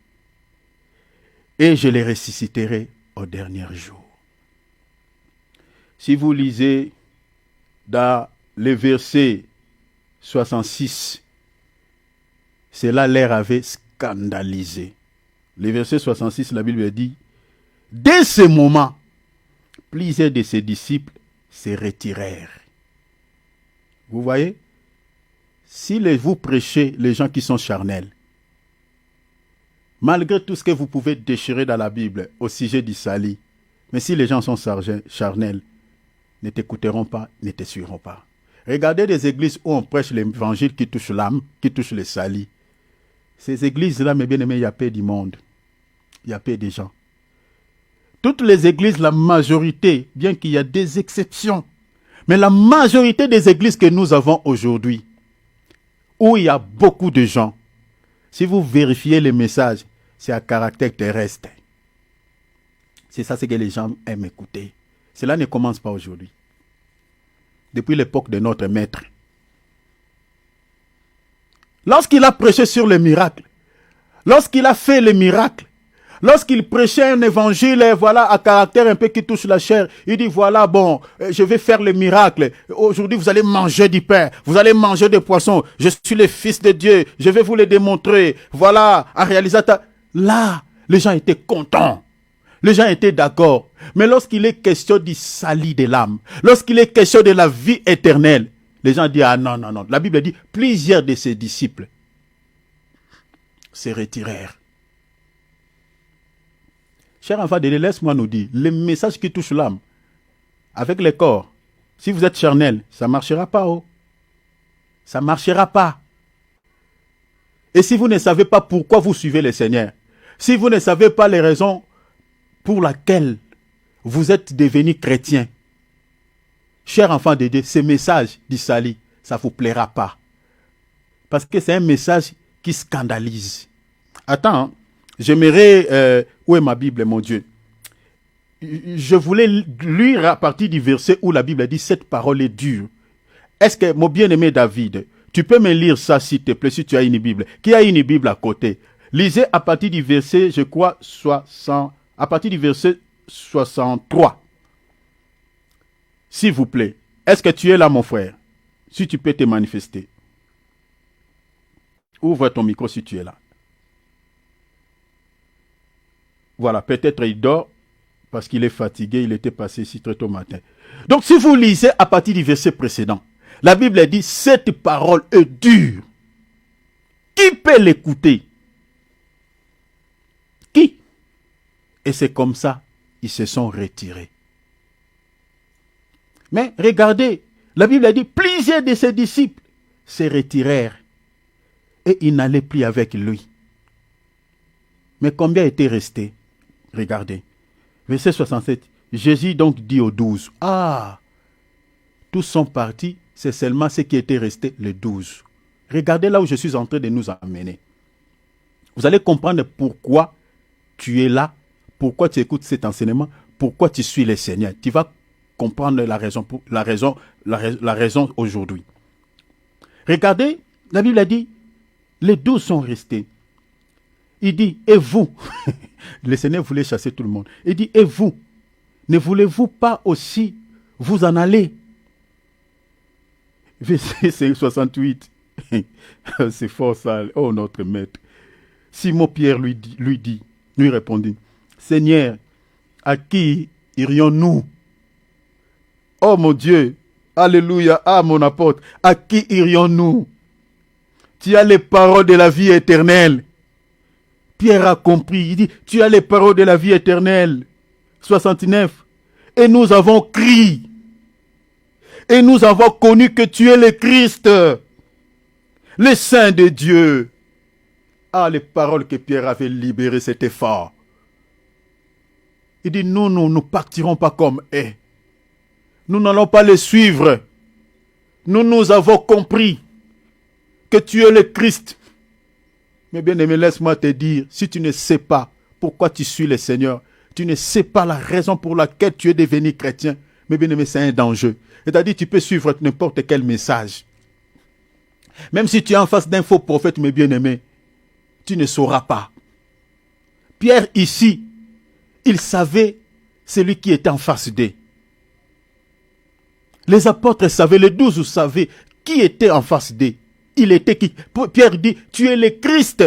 S1: Et je les ressusciterai au dernier jour. Si vous lisez dans le verset 66, cela leur avait scandalisé. Le verset 66, la Bible dit, dès ce moment, plusieurs de ses disciples se retirèrent. Vous voyez? Si vous prêchez les gens qui sont charnels, malgré tout ce que vous pouvez déchirer dans la Bible au sujet du salut, mais si les gens sont charnels, ne t'écouteront pas, ne te suivront pas. Regardez des églises où on prêche l'évangile qui touche l'âme, qui touche le salut. Ces églises-là, mes bien-aimés, il y a peu du monde. Il y a peu de gens. Toutes les églises, la majorité, bien qu'il y a des exceptions, mais la majorité des églises que nous avons aujourd'hui, où il y a beaucoup de gens, si vous vérifiez les messages, c'est à caractère terrestre. C'est ça ce que les gens aiment écouter. Cela ne commence pas aujourd'hui. Depuis l'époque de notre maître. Lorsqu'il a prêché sur les miracles, lorsqu'il a fait les miracles, lorsqu'il prêchait un évangile, voilà, à caractère un peu qui touche la chair, il dit, voilà, bon, je vais faire le miracle. Aujourd'hui, vous allez manger du pain, vous allez manger des poissons. Je suis le Fils de Dieu, je vais vous le démontrer. Voilà, en réalisateur. Là, les gens étaient contents. Les gens étaient d'accord. Mais lorsqu'il est question du salut de l'âme, lorsqu'il est question de la vie éternelle, les gens disent, ah non, non, non. La Bible dit, plusieurs de ses disciples se retirèrent. Cher enfant de Dieu, laisse-moi nous dire, le message qui touche l'âme, avec le corps, si vous êtes charnel, ça ne marchera pas. Ça ne marchera pas. Et si vous ne savez pas pourquoi vous suivez le Seigneur, si vous ne savez pas les raisons pour lesquelles vous êtes devenu chrétien, cher enfant de Dieu, ce message du salut, ça ne vous plaira pas. Parce que c'est un message qui scandalise. Attends, j'aimerais... où est ma Bible, mon Dieu? Je voulais lire à partir du verset où la Bible dit « Cette parole est dure ». Est-ce que, mon bien-aimé David, tu peux me lire ça, s'il te plaît, si tu as une Bible? Qui a une Bible à côté? Lisez à partir du verset, je crois, à partir du verset 63. S'il vous plaît. Est-ce que tu es là, mon frère? Si tu peux te manifester. Ouvre ton micro si tu es là. Voilà, peut-être il dort parce qu'il est fatigué, il était passé ici très tôt matin. Donc si vous lisez à partir du verset précédent, la Bible dit, cette parole est dure. Qui peut l'écouter? Qui? Et c'est comme ça, ils se sont retirés. Mais regardez, la Bible a dit, plusieurs de ses disciples se retirèrent et ils n'allaient plus avec lui. Mais combien étaient restés? Regardez, verset 67, Jésus donc dit aux 12, tous sont partis, c'est seulement ceux qui étaient restés, les 12. Regardez là où je suis en train de nous amener. Vous allez comprendre pourquoi tu es là, pourquoi tu écoutes cet enseignement, pourquoi tu suis le Seigneur. Tu vas comprendre la raison aujourd'hui. Regardez, la Bible a dit, les 12 sont restés. Il dit, et vous? Le Seigneur voulait chasser tout le monde. Il dit, et vous? Ne voulez-vous pas aussi vous en aller? Verset 68. C'est fort ça. Oh, notre maître. Simon-Pierre lui répondit, Seigneur, à qui irions-nous? Oh mon Dieu, alléluia, ah mon apôtre, à qui irions-nous? Tu as les paroles de la vie éternelle. Pierre a compris, il dit, tu as les paroles de la vie éternelle. 69. Et nous avons crié. Et nous avons connu que tu es le Christ, le Saint de Dieu. Ah, les paroles que Pierre avait libérées, c'était fort. Il dit, nous ne partirons pas comme eux. Nous n'allons pas les suivre. Nous avons compris que tu es le Christ. Mais bien aimé, laisse-moi te dire, si tu ne sais pas pourquoi tu suis le Seigneur, tu ne sais pas la raison pour laquelle tu es devenu chrétien, mais bien aimé, c'est un danger. C'est-à-dire, tu peux suivre n'importe quel message. Même si tu es en face d'un faux prophète, mais bien aimé, tu ne sauras pas. Pierre, ici, il savait celui qui était en face d'eux. Les apôtres savaient, les 12 savaient qui était en face d'eux. Il était qui? Pierre dit, tu es le Christ.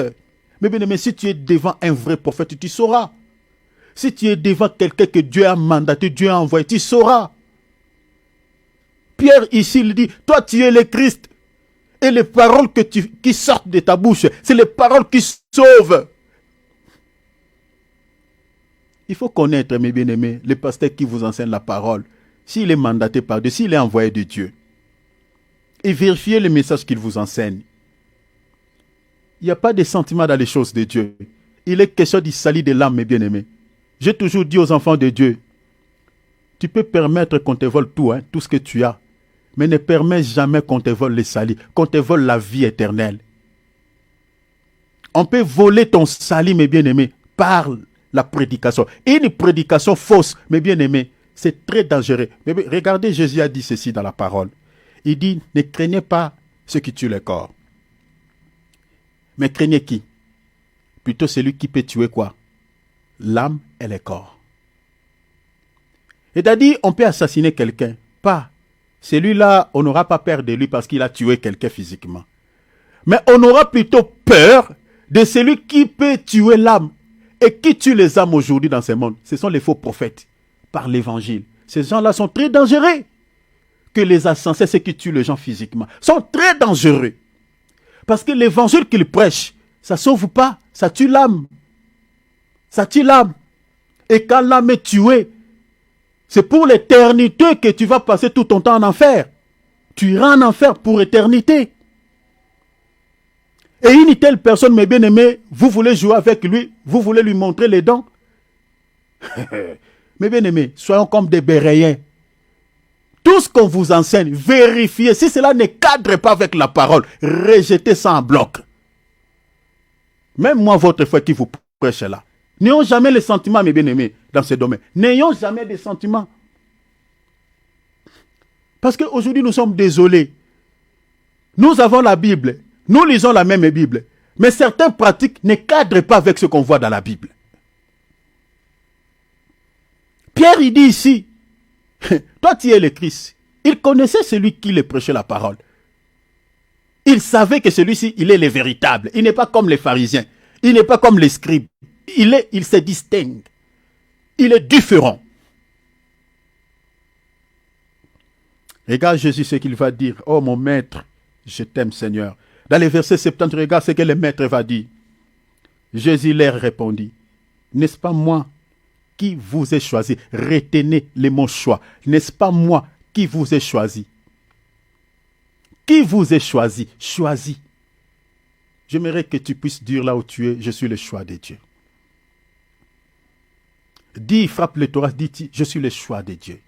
S1: Mais bien aimé, si tu es devant un vrai prophète, tu sauras. Si tu es devant quelqu'un que Dieu a mandaté, Dieu a envoyé, tu sauras. Pierre ici, il dit, toi tu es le Christ. Et les paroles qui sortent de ta bouche, c'est les paroles qui sauvent. Il faut connaître, mes bien-aimés, le pasteur qui vous enseigne la parole. S'il est mandaté par Dieu, s'il est envoyé de Dieu. Et vérifiez le message qu'il vous enseigne. Il n'y a pas de sentiment dans les choses de Dieu. Il est question du salut de l'âme, mes bien-aimés. J'ai toujours dit aux enfants de Dieu, tu peux permettre qu'on te vole tout, tout ce que tu as, mais ne permets jamais qu'on te vole le salut, qu'on te vole la vie éternelle. On peut voler ton salut, mes bien-aimés, par la prédication. Et une prédication fausse, mes bien-aimés, c'est très dangereux. Mais regardez, Jésus a dit ceci dans la parole. Il dit, ne craignez pas ceux qui tuent le corps. Mais craignez qui? Plutôt celui qui peut tuer quoi? L'âme et le corps. C'est-à-dire, on peut assassiner quelqu'un. Pas. Celui-là, on n'aura pas peur de lui parce qu'il a tué quelqu'un physiquement. Mais on aura plutôt peur de celui qui peut tuer l'âme. Et qui tue les âmes aujourd'hui dans ce monde? Ce sont les faux prophètes par l'évangile. Ces gens-là sont très dangereux. Que les insensés, ceux qui tuent les gens physiquement, sont très dangereux. Parce que l'évangile qu'ils prêchent, ça ne sauve pas, ça tue l'âme. Ça tue l'âme. Et quand l'âme est tuée, c'est pour l'éternité que tu vas passer tout ton temps en enfer. Tu iras en enfer pour éternité. Et une telle personne, mes bien-aimés, vous voulez jouer avec lui, vous voulez lui montrer les dents. Mes bien-aimés, soyons comme des béréens. Tout ce qu'on vous enseigne, vérifiez. Si cela ne cadre pas avec la parole, rejetez ça en bloc. Même moi, votre foi qui vous prêche là. N'ayons jamais les sentiments, mes bien-aimés, dans ce domaine. N'ayons jamais des sentiments. Parce qu'aujourd'hui, nous sommes désolés. Nous avons la Bible. Nous lisons la même Bible. Mais certaines pratiques ne cadrent pas avec ce qu'on voit dans la Bible. Pierre, il dit ici, toi tu es le Christ. Il connaissait celui qui lui prêchait la parole. Il savait que celui-ci, il est le véritable. Il n'est pas comme les pharisiens. Il n'est pas comme les scribes. Il se distingue. Il est différent. Regarde Jésus ce qu'il va dire. Oh mon maître, je t'aime Seigneur. Dans les versets 70, regarde ce que le maître va dire. Jésus leur répondit. N'est-ce pas moi qui vous ai choisi? Retenez les mots choix. N'est-ce pas moi qui vous ai choisi? Qui vous ai choisi? Choisi. J'aimerais que tu puisses dire là où tu es, je suis le choix de Dieu. Dis, frappe le thorax, dis, je suis le choix de Dieu.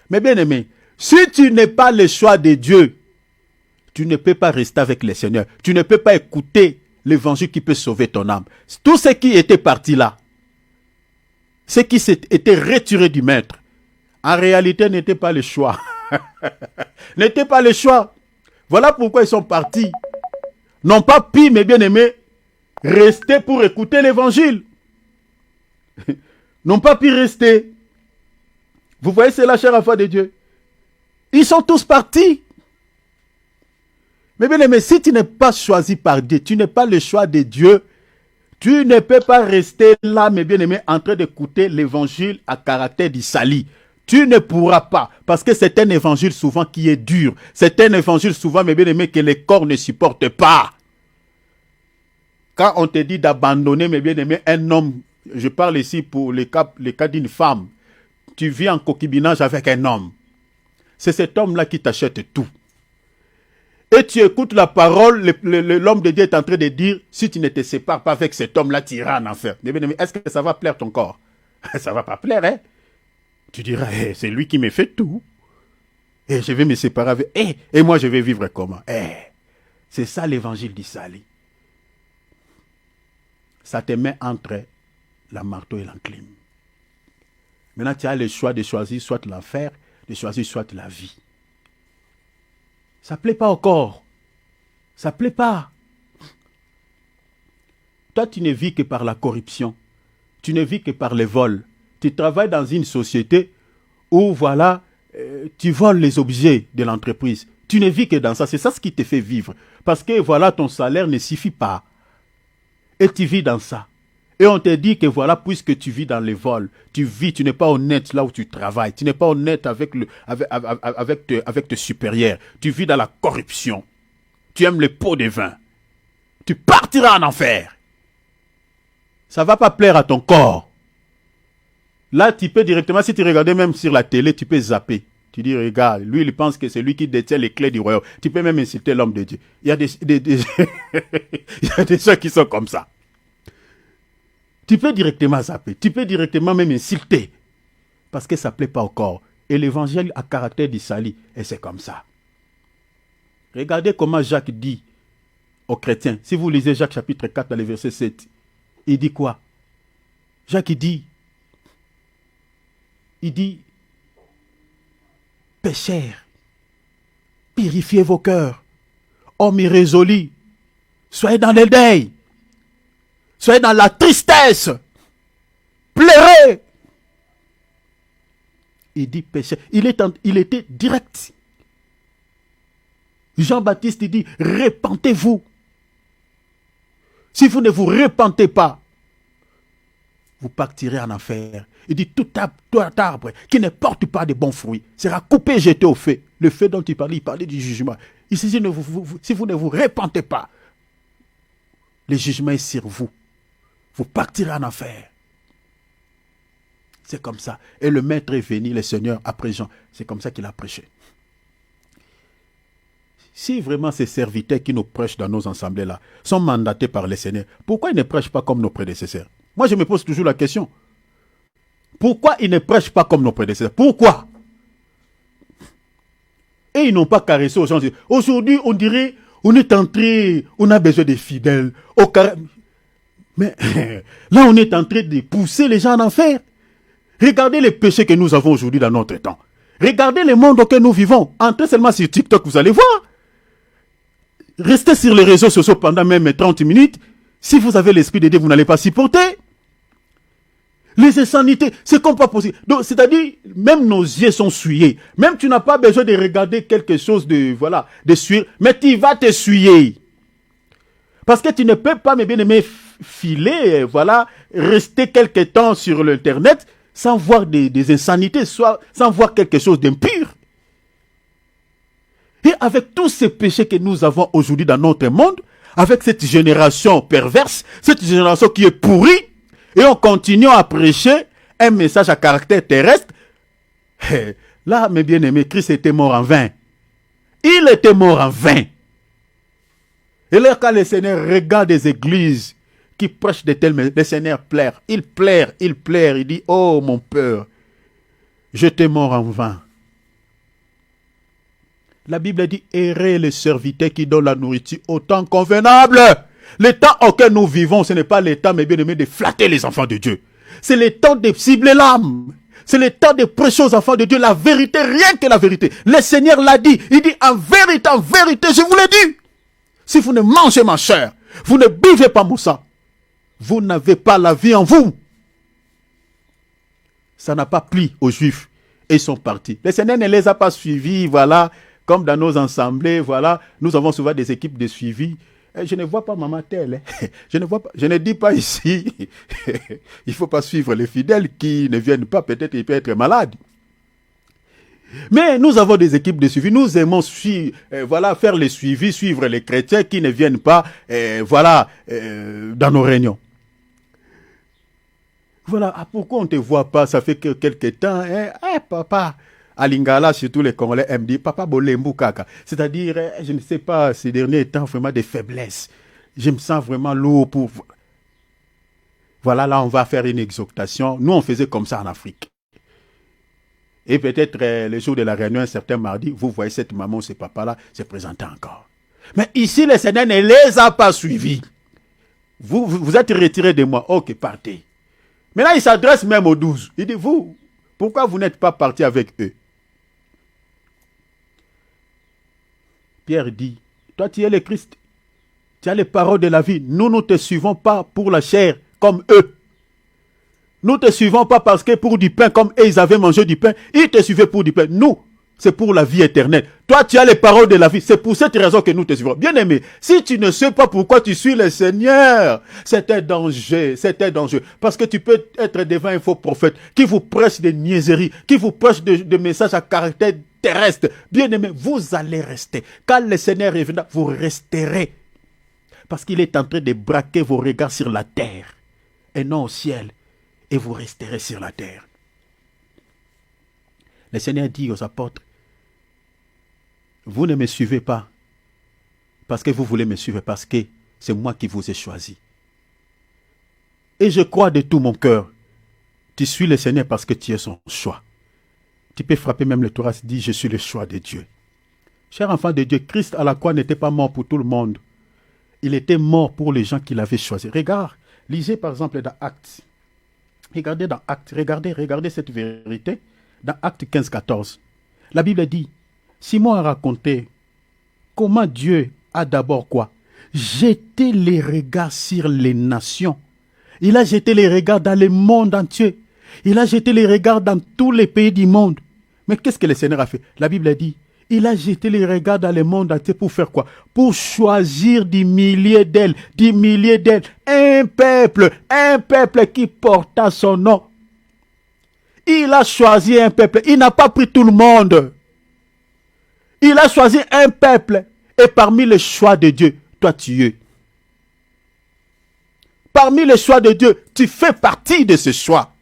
S1: Mais bien aimé, si tu n'es pas le choix de Dieu, tu ne peux pas rester avec le Seigneur. Tu ne peux pas écouter l'évangile qui peut sauver ton âme. Tout ce qui était parti là, ce qui s'était retiré du maître, en réalité n'était pas le choix. N'était pas le choix. Voilà pourquoi ils sont partis. N'ont pas pu, mes bien-aimés, rester pour écouter l'évangile. N'ont pas pu rester. Vous voyez, c'est la chair à foi de Dieu. Ils sont tous partis. Mais bien aimé, si tu n'es pas choisi par Dieu, tu n'es pas le choix de Dieu, tu ne peux pas rester là, mes bien-aimés, en train d'écouter l'évangile à caractère d'Isali. Tu ne pourras pas, parce que c'est un évangile souvent qui est dur. C'est un évangile souvent, mes bien-aimés, que les corps ne supportent pas. Quand on te dit d'abandonner, mes bien-aimés, un homme, je parle ici pour les cas d'une femme, tu vis en concubinage avec un homme. C'est cet homme-là qui t'achète tout. Et tu écoutes la parole, l'homme de Dieu est en train de dire, si tu ne te sépares pas avec cet homme-là, tu iras en enfer. Mais est-ce que ça va plaire ton corps? Ça ne va pas plaire, hein? Tu diras, hey, c'est lui qui me fait tout. Et je vais me séparer avec... et moi, je vais vivre comment? C'est ça l'évangile d'Isali. Ça te met entre la marteau et l'enclume. Maintenant, tu as le choix de choisir soit l'enfer, de choisir soit la vie. Ça ne plaît pas au corps. Ça ne plaît pas. Toi, tu ne vis que par la corruption. Tu ne vis que par les vols. Tu travailles dans une société où, voilà, tu voles les objets de l'entreprise. Tu ne vis que dans ça. C'est ça ce qui te fait vivre. Parce que, voilà, ton salaire ne suffit pas. Et tu vis dans ça. Et on te dit que, voilà, puisque tu vis dans les vols, tu n'es pas honnête là où tu travailles. Tu n'es pas honnête avec tes supérieurs. Tu vis dans la corruption. Tu aimes les pots de vin. Tu partiras en enfer. Ça ne va pas plaire à ton corps. Là, tu peux directement, si tu regardais même sur la télé, tu peux zapper. Tu dis, regarde, lui, il pense que c'est lui qui détient les clés du royaume. Tu peux même insulter l'homme de Dieu. Il y a il y a des gens qui sont comme ça. Tu peux directement zapper. Tu peux directement même insulter. Parce que ça ne plaît pas au corps. Et l'évangile a caractère d'Isali. Et c'est comme ça. Regardez comment Jacques dit aux chrétiens. Si vous lisez Jacques chapitre 4 dans le verset 7. Il dit quoi? Jacques dit, pécheurs, purifiez vos cœurs, hommes irrésolus, soyez dans le deuil, soyez dans la tristesse, pleurez. Il dit pécheurs, il était direct. Jean-Baptiste dit, repentez-vous. Si vous ne vous repentez pas, vous partirez en enfer. Il dit, tout arbre qui ne porte pas de bons fruits sera coupé et jeté au feu. Le feu dont il parlait du jugement. Ici, si vous ne vous repentez pas, le jugement est sur vous. Vous partirez en enfer. C'est comme ça. Et le maître est venu, le Seigneur, après Jean. C'est comme ça qu'il a prêché. Si vraiment ces serviteurs qui nous prêchent dans nos assemblées-là sont mandatés par le Seigneur, pourquoi ils ne prêchent pas comme nos prédécesseurs? Moi, je me pose toujours la question. Pourquoi ils ne prêchent pas comme nos prédécesseurs? Pourquoi? Et ils n'ont pas caressé aux gens. Aujourd'hui, on dirait, on est entré, on a besoin des fidèles. Mais là, on est en train de pousser les gens en enfer. Regardez les péchés que nous avons aujourd'hui dans notre temps. Regardez le monde auquel nous vivons. Entrez seulement sur TikTok, vous allez voir. Restez sur les réseaux sociaux pendant même 30 minutes. Si vous avez l'esprit de Dieu, vous n'allez pas supporter. Les insanités, c'est comme pas possible. Donc, c'est-à-dire, même nos yeux sont souillés. Même tu n'as pas besoin de regarder quelque chose de suer, mais tu vas te souiller. Parce que tu ne peux pas, mes bien-aimés, filer, rester quelque temps sur l'internet sans voir des insanités, sans voir quelque chose d'impur. Et avec tous ces péchés que nous avons aujourd'hui dans notre monde, avec cette génération perverse, cette génération qui est pourrie, et on continue à prêcher un message à caractère terrestre, là, mes bien-aimés, Christ était mort en vain. Il était mort en vain. Et là, quand le Seigneur regarde des églises qui prêchent de tels messages, le Seigneur pleure. Il pleure. Il dit, oh mon père, j'étais mort en vain. La Bible dit, errez les serviteurs qui donnent la nourriture au temps convenable. Le temps auquel nous vivons, ce n'est pas le temps, mes bien-aimés, de flatter les enfants de Dieu. C'est le temps de cibler l'âme. C'est le temps de prêcher aux enfants de Dieu la vérité, rien que la vérité. Le Seigneur l'a dit. Il dit, en vérité, je vous l'ai dit. Si vous ne mangez ma chair, vous ne buvez pas mon sang, vous n'avez pas la vie en vous. Ça n'a pas plu aux Juifs et ils sont partis. Le Seigneur ne les a pas suivis, comme dans nos assemblées, voilà, nous avons souvent des équipes de suivi. Je ne vois pas maman telle. Je ne vois pas. Je ne dis pas ici. Il ne faut pas suivre les fidèles qui ne viennent pas. Peut-être ils peuvent être malades. Mais nous avons des équipes de suivi. Nous aimons faire les suivis, suivre les chrétiens qui ne viennent pas, dans nos réunions. Voilà, pourquoi on ne te voit pas? Ça fait que quelques temps. Papa, à Lingala, surtout les Congolais aiment dire Papa Bolembu Kaka. C'est-à-dire, je ne sais pas, ces derniers temps, vraiment des faiblesses. Je me sens vraiment lourd pour. Voilà, là, on va faire une exhortation. Nous, on faisait comme ça en Afrique. Et peut-être le jour de la réunion, un certain mardi, vous voyez cette maman, ce papa-là, se présenter encore. Mais ici, le Seigneur ne les a pas suivis. Vous êtes retirés de moi. Ok, partez. Maintenant, il s'adresse même aux 12. Il dit, vous, pourquoi vous n'êtes pas partis avec eux? Pierre dit, toi tu es le Christ. Tu as les paroles de la vie. Nous ne te suivons pas pour la chair comme eux. Nous ne te suivons pas parce que pour du pain, comme eux, ils avaient mangé du pain, ils te suivaient pour du pain. Nous, c'est pour la vie éternelle. Toi, tu as les paroles de la vie. C'est pour cette raison que nous te suivons. Bien aimé, si tu ne sais pas pourquoi tu suis le Seigneur, c'est un danger. C'est un danger. Parce que tu peux être devant un faux prophète qui vous prêche des niaiseries, qui vous prêche des messages à caractère terrestre. Bien aimé, vous allez rester. Quand le Seigneur reviendra, vous resterez. Parce qu'il est en train de braquer vos regards sur la terre et non au ciel. Et vous resterez sur la terre. Le Seigneur dit aux apôtres, vous ne me suivez pas parce que vous voulez me suivre, parce que c'est moi qui vous ai choisi. Et je crois de tout mon cœur, tu suis le Seigneur parce que tu es son choix. Tu peux frapper même le thorax, dit, je suis le choix de Dieu. Cher enfant de Dieu, Christ à la croix n'était pas mort pour tout le monde. Il était mort pour les gens qu'il avait choisis. Regarde, lisez par exemple dans Actes. Regardez dans Actes, regardez cette vérité. Dans Actes 15-14, la Bible dit, Simon a raconté comment Dieu a d'abord quoi? Jeté les regards sur les nations. Il a jeté les regards dans le monde entier. Il a jeté les regards dans tous les pays du monde. Mais qu'est-ce que le Seigneur a fait? La Bible dit, il a jeté les regards dans le monde entier pour faire quoi? Pour choisir des milliers d'ailes, un peuple qui porta son nom. Il a choisi un peuple. Il n'a pas pris tout le monde. Il a choisi un peuple. Et parmi les choix de Dieu, toi tu es. Parmi les choix de Dieu, tu fais partie de ce choix.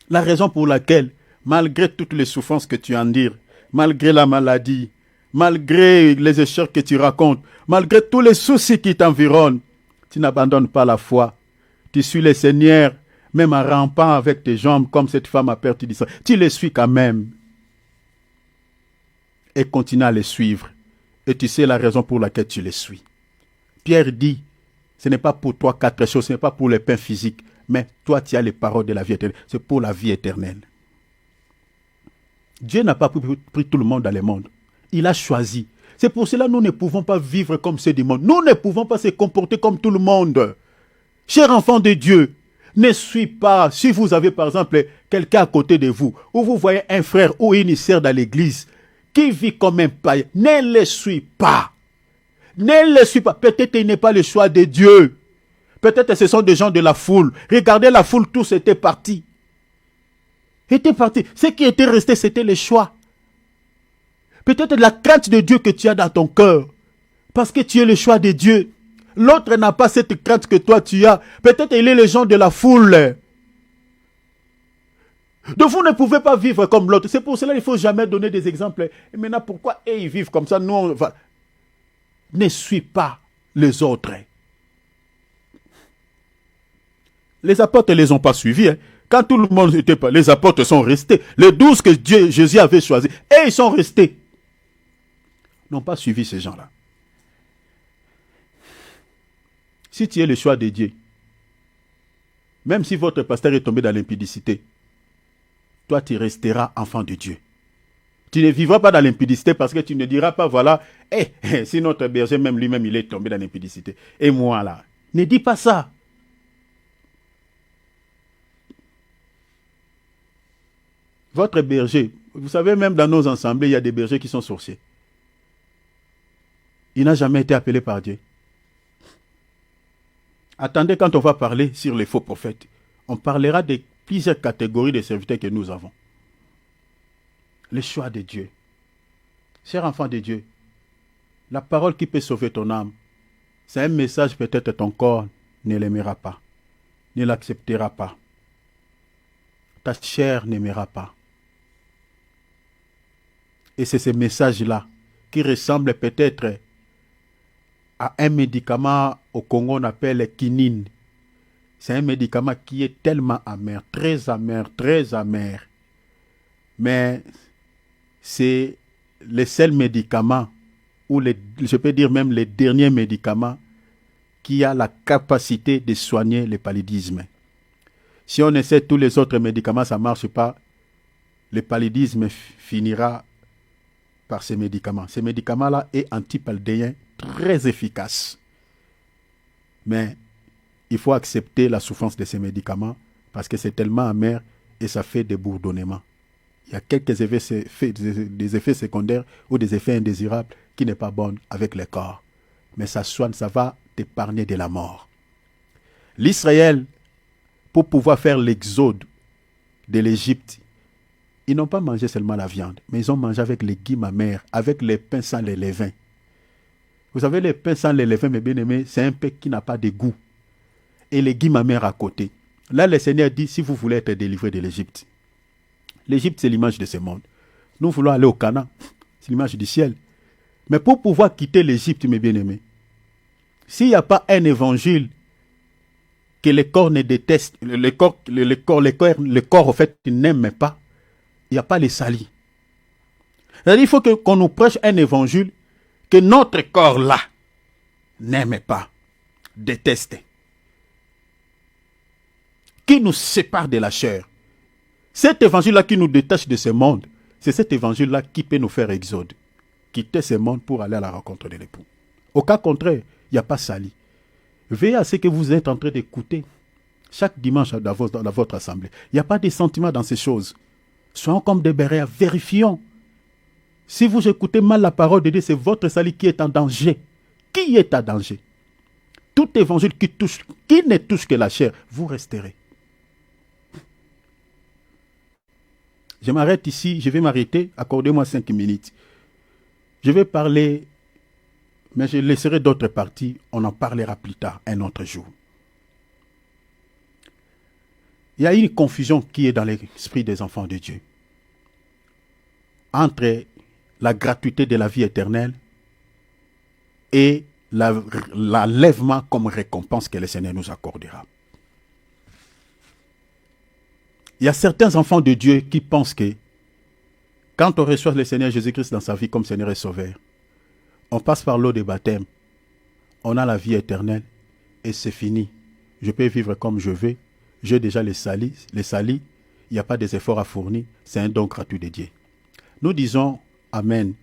S1: La raison pour laquelle, malgré toutes les souffrances que tu endures, malgré la maladie, malgré les échecs que tu racontes, malgré tous les soucis qui t'environnent, tu n'abandonnes pas la foi. Tu suis le Seigneur, même en rampant avec tes jambes, comme cette femme a perdu ça. Tu les suis quand même. Et continue à les suivre. Et tu sais la raison pour laquelle tu les suis. Pierre dit, ce n'est pas pour toi quatre choses, ce n'est pas pour les pains physiques, mais toi tu as les paroles de la vie éternelle. C'est pour la vie éternelle. Dieu n'a pas pris tout le monde dans le monde. Il a choisi. C'est pour cela que nous ne pouvons pas vivre comme ceux du monde. Nous ne pouvons pas se comporter comme tout le monde. Chers enfants de Dieu, ne suis pas, si vous avez par exemple quelqu'un à côté de vous, ou vous voyez un frère ou une sœur dans l'église qui vit comme un païen, ne le suis pas. Ne le suis pas. Peut-être qu'il n'est pas le choix de Dieu. Peut-être que ce sont des gens de la foule. Regardez la foule, tous étaient partis. Ce qui était resté, c'était le choix. Peut-être la crainte de Dieu que tu as dans ton cœur. Parce que tu es le choix de Dieu. L'autre n'a pas cette crainte que toi tu as. Peut-être il est le genre de la foule. Donc vous ne pouvez pas vivre comme l'autre. C'est pour cela qu'il ne faut jamais donner des exemples. Et maintenant, pourquoi ils vivent comme ça? Nous, on va... Ne suis pas les autres. Les apôtres ne les ont pas suivis. Quand tout le monde n'était pas, les apôtres sont restés. Les 12 que Jésus avait choisis, et ils sont restés. N'ont pas suivi ces gens-là. Si tu es le choix de Dieu, même si votre pasteur est tombé dans l'impudicité, toi tu resteras enfant de Dieu. Tu ne vivras pas dans l'impudicité parce que tu ne diras pas, voilà, si notre berger, même lui-même, il est tombé dans l'impudicité. Et moi là, ne dis pas ça. Votre berger, Vous savez, même dans nos assemblées, il y a des bergers qui sont sorciers. Il n'a jamais été appelé par Dieu. Attendez, quand on va parler sur les faux prophètes, on parlera de plusieurs catégories de serviteurs que nous avons. Le choix de Dieu. Cher enfant de Dieu, la parole qui peut sauver ton âme, c'est un message, peut-être ton corps ne l'aimera pas, ne l'acceptera pas. Ta chair n'aimera pas. Et c'est ce message-là qui ressemble peut-être à un médicament au Congo on appelle quinine. C'est un médicament qui est tellement amer, très amer, très amer. Mais c'est le seul médicament, ou je peux dire même les derniers médicaments, qui a la capacité de soigner le paludisme. Si on essaie tous les autres médicaments, ça ne marche pas, le paludisme finira par ces médicaments. Ces médicaments-là est antipaludéen très efficace. Mais il faut accepter la souffrance de ces médicaments parce que c'est tellement amer et ça fait des bourdonnements. Il y a quelques des effets secondaires ou des effets indésirables qui n'est pas bon avec le corps. Mais ça soigne, ça va t'épargner de la mort. L'Israël, pour pouvoir faire l'exode de l'Égypte, ils n'ont pas mangé seulement la viande, mais ils ont mangé avec les légumes amers, avec les pains sans les levains. Vous savez, les pains sans les levains, mes bien-aimés, c'est un pain qui n'a pas de goût. Et les légumes amers à côté. Là, le Seigneur dit, si vous voulez être délivré de l'Égypte, l'Égypte, c'est l'image de ce monde. Nous voulons aller au Canaan, c'est l'image du ciel. Mais pour pouvoir quitter l'Égypte, mes bien-aimés, s'il n'y a pas un évangile que le corps ne déteste, le corps, au fait, n'aime pas, il n'y a pas les salis. C'est-à-dire qu'il faut qu'on nous prêche un évangile que notre corps-là n'aime pas, déteste, qui nous sépare de la chair. Cet évangile-là qui nous détache de ce monde, c'est cet évangile-là qui peut nous faire exode, quitter ce monde pour aller à la rencontre de l'époux. Au cas contraire, il n'y a pas sali. Veillez à ce que vous êtes en train d'écouter chaque dimanche dans votre assemblée. Il n'y a pas de sentiments dans ces choses. Soyons comme des béréas, vérifions. Si vous écoutez mal la parole de Dieu, c'est votre salut qui est en danger. Qui est en danger? Tout évangile qui ne touche que la chair, vous resterez. Je m'arrête ici, je vais m'arrêter, accordez-moi 5 minutes. Je vais parler, mais je laisserai d'autres parties, on en parlera plus tard, un autre jour. Il y a une confusion qui est dans l'esprit des enfants de Dieu entre la gratuité de la vie éternelle et l'enlèvement comme récompense que le Seigneur nous accordera. Il y a certains enfants de Dieu qui pensent que quand on reçoit le Seigneur Jésus-Christ dans sa vie comme Seigneur et Sauveur, on passe par l'eau de baptême, on a la vie éternelle et c'est fini. Je peux vivre comme je veux, j'ai déjà les salis, il n'y a pas des efforts à fournir, c'est un don gratuit de Dieu. Nous disons Amen.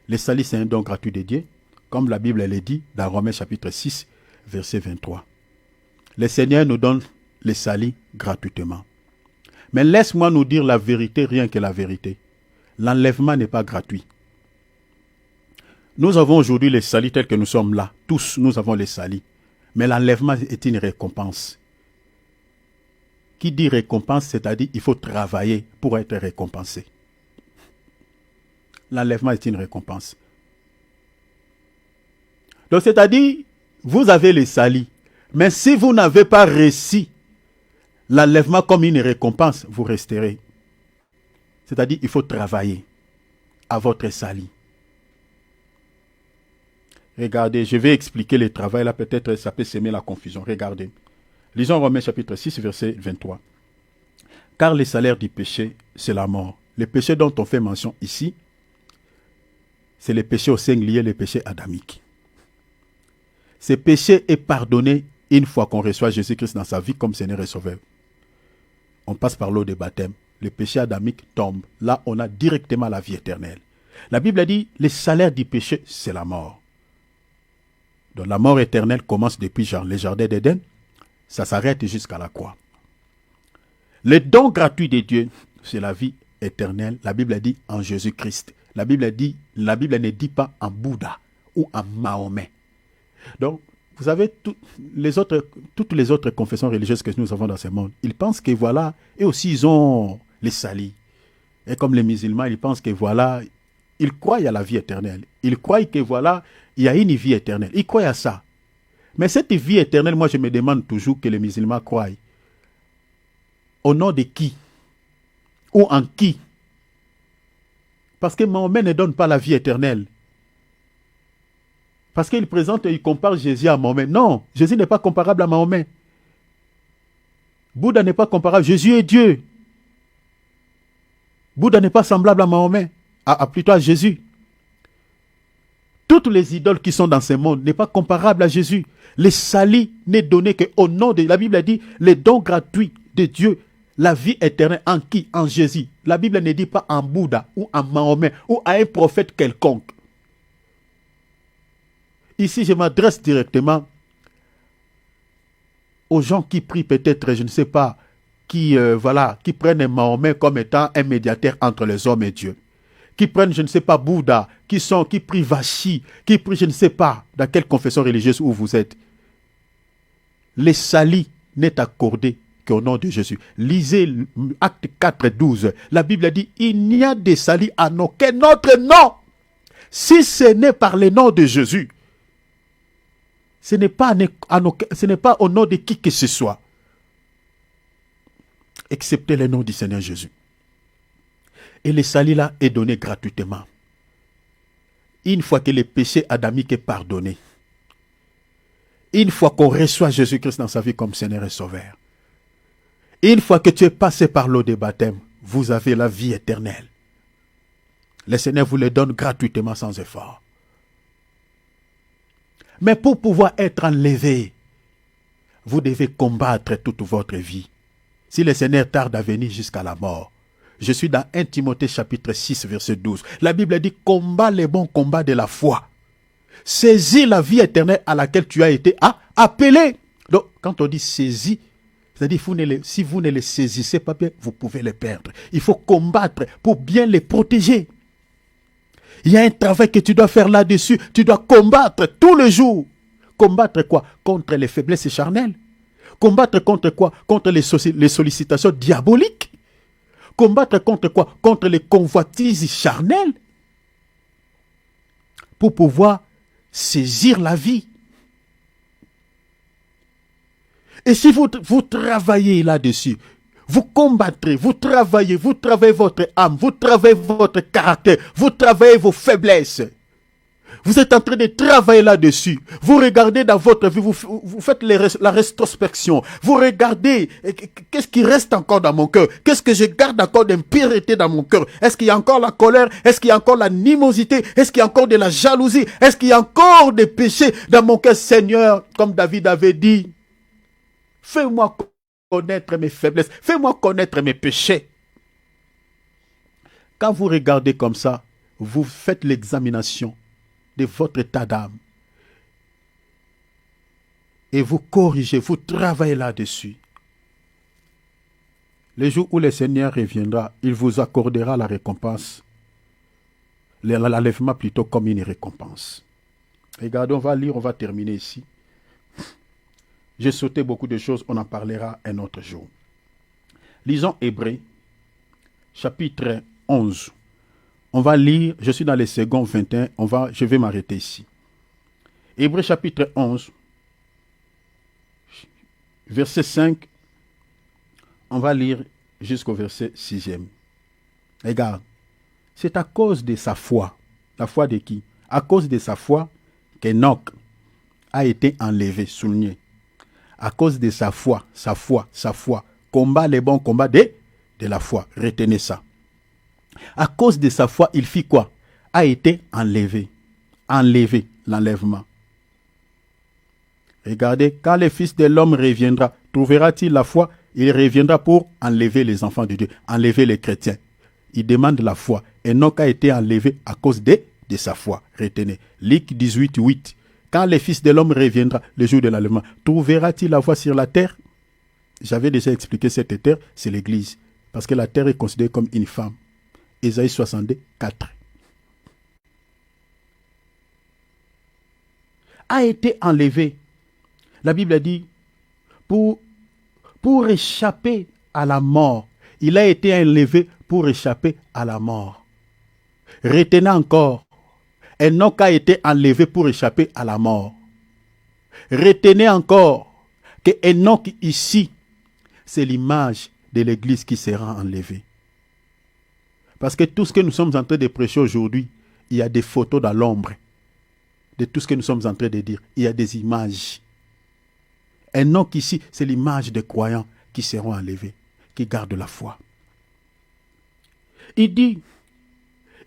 S1: Les salis, c'est un don gratuit de Dieu, comme la Bible le dit dans Romains chapitre 6, verset 23. Le Seigneur nous donne les salis gratuitement. Mais laisse-moi nous dire la vérité, rien que la vérité. L'enlèvement n'est pas gratuit. Nous avons aujourd'hui les salis tels que nous sommes là. Tous, nous avons les salis. Mais l'enlèvement est une récompense. Qui dit récompense, c'est-à-dire il faut travailler pour être récompensé. L'enlèvement est une récompense. Donc c'est-à-dire, vous avez les salis. Mais si vous n'avez pas réussi l'enlèvement comme une récompense, vous resterez. C'est-à-dire, il faut travailler à votre salut. Regardez, je vais expliquer le travail là, peut-être ça peut semer la confusion. Regardez. Lisons Romains chapitre 6, verset 23. Car le salaire du péché, c'est la mort. Le péché dont on fait mention ici, c'est le péché au singulier, le péché adamique. Ce péché est pardonné une fois qu'on reçoit Jésus-Christ dans sa vie comme Seigneur et Sauveur. On passe par l'eau de baptême. Le péché adamique tombe. Là, on a directement la vie éternelle. La Bible a dit, le salaire du péché, c'est la mort. Donc la mort éternelle commence depuis le jardin d'Éden. Ça s'arrête jusqu'à la croix. Le don gratuit de Dieu, c'est la vie éternelle, la Bible a dit en Jésus-Christ. La Bible ne dit pas en Bouddha ou en Mahomet. Donc, vous savez, toutes les autres confessions religieuses que nous avons dans ce monde, ils pensent que voilà, et aussi ils ont les salis. Et comme les musulmans, ils pensent que voilà, ils croient à la vie éternelle. Ils croient que voilà, il y a une vie éternelle. Ils croient à ça. Mais cette vie éternelle, moi je me demande toujours que les musulmans croient. Au nom de qui? Ou en qui? Parce que Mahomet ne donne pas la vie éternelle. Parce qu'il présente et il compare Jésus à Mahomet. Non, Jésus n'est pas comparable à Mahomet. Bouddha n'est pas comparable. Jésus est Dieu. Bouddha n'est pas semblable à Mahomet, plutôt à Jésus. Toutes les idoles qui sont dans ce monde n'est pas comparable à Jésus. Les salis n'est donné qu'au nom de... La Bible a dit, les dons gratuits de Dieu, la vie éternelle en qui? En Jésus. La Bible ne dit pas en Bouddha ou en Mahomet ou à un prophète quelconque. Ici, je m'adresse directement aux gens qui prient peut-être, je ne sais pas, qui prennent Mahomet comme étant un médiateur entre les hommes et Dieu. Qui prennent, je ne sais pas, Bouddha, qui prient Vashi, qui prient, je ne sais pas, dans quelle confession religieuse où vous êtes. Les salis n'est accordé qu'au nom de Jésus. Lisez Acte 4, 12. La Bible a dit, il n'y a des salis en aucun autre nom, si ce n'est par le nom de Jésus. Ce n'est pas au nom de qui que ce soit, excepté le nom du Seigneur Jésus. Et le salut là est donné gratuitement. Une fois que le péché adamique est pardonné, une fois qu'on reçoit Jésus-Christ dans sa vie comme Seigneur et Sauveur, une fois que tu es passé par l'eau de baptême, vous avez la vie éternelle. Le Seigneur vous le donne gratuitement sans effort. Mais pour pouvoir être enlevé, vous devez combattre toute votre vie. Si le Seigneur tarde à venir jusqu'à la mort, je suis dans 1 Timothée chapitre 6 verset 12. La Bible dit, combat les bons combats de la foi. Saisis la vie éternelle à laquelle tu as été appelé. Donc, quand on dit saisis, c'est-à-dire si vous ne les saisissez pas bien, vous pouvez les perdre. Il faut combattre pour bien les protéger. Il y a un travail que tu dois faire là-dessus. Tu dois combattre tous les jours. Combattre quoi? Contre les faiblesses charnelles. Combattre contre quoi? Contre les sollicitations diaboliques. Combattre contre quoi? Contre les convoitises charnelles. Pour pouvoir saisir la vie. Et si vous travaillez là-dessus, vous combattrez, vous travaillez votre âme, vous travaillez votre caractère, vous travaillez vos faiblesses. Vous êtes en train de travailler là-dessus. Vous regardez dans votre vie, vous faites la rétrospection. Vous regardez, qu'est-ce qui reste encore dans mon cœur? Qu'est-ce que je garde encore d'impureté dans mon cœur? Est-ce qu'il y a encore la colère? Est-ce qu'il y a encore l'animosité? Est-ce qu'il y a encore de la jalousie? Est-ce qu'il y a encore des péchés dans mon cœur? Seigneur, comme David avait dit, fais-moi connaître mes faiblesses. Fais-moi connaître mes péchés. Quand vous regardez comme ça, vous faites l'examination de votre état d'âme. Et vous corrigez, vous travaillez là-dessus. Le jour où le Seigneur reviendra, il vous accordera la récompense. L'enlèvement plutôt comme une récompense. Regardez, on va lire, on va terminer ici. J'ai sauté beaucoup de choses, on en parlera un autre jour. Lisons Hébreux, chapitre 11. On va lire, je suis dans les secondes 21, je vais m'arrêter ici. Hébreux chapitre 11, verset 5, on va lire jusqu'au verset 6e. Regarde, c'est à cause de sa foi. La foi de qui? À cause de sa foi qu'Enoch a été enlevé, souligné. À cause de sa foi. Combat les bons combats de la foi. Retenez ça. À cause de sa foi, il fit quoi? A été enlevé. Enlevé, l'enlèvement. Regardez, quand le Fils de l'homme reviendra, trouvera-t-il la foi? Il reviendra pour enlever les enfants de Dieu, enlever les chrétiens. Il demande la foi. Enoch a été enlevé à cause de sa foi. Retenez. Luc 18, 8. Quand le Fils de l'homme reviendra, le jour de l'enlèvement, trouvera-t-il la foi sur la terre? J'avais déjà expliqué cette terre, c'est l'Église. Parce que la terre est considérée comme une femme. Ésaïe 62, 4. A été enlevé. La Bible a dit, pour échapper à la mort. Il a été enlevé pour échapper à la mort. Retenez encore, Enoch a été enlevé pour échapper à la mort. Retenez encore que Enoch ici, c'est l'image de l'Église qui sera enlevée. Parce que tout ce que nous sommes en train de prêcher aujourd'hui, il y a des photos dans l'ombre de tout ce que nous sommes en train de dire. Il y a des images. Enoch ici, c'est l'image des croyants qui seront enlevés, qui gardent la foi. Il dit,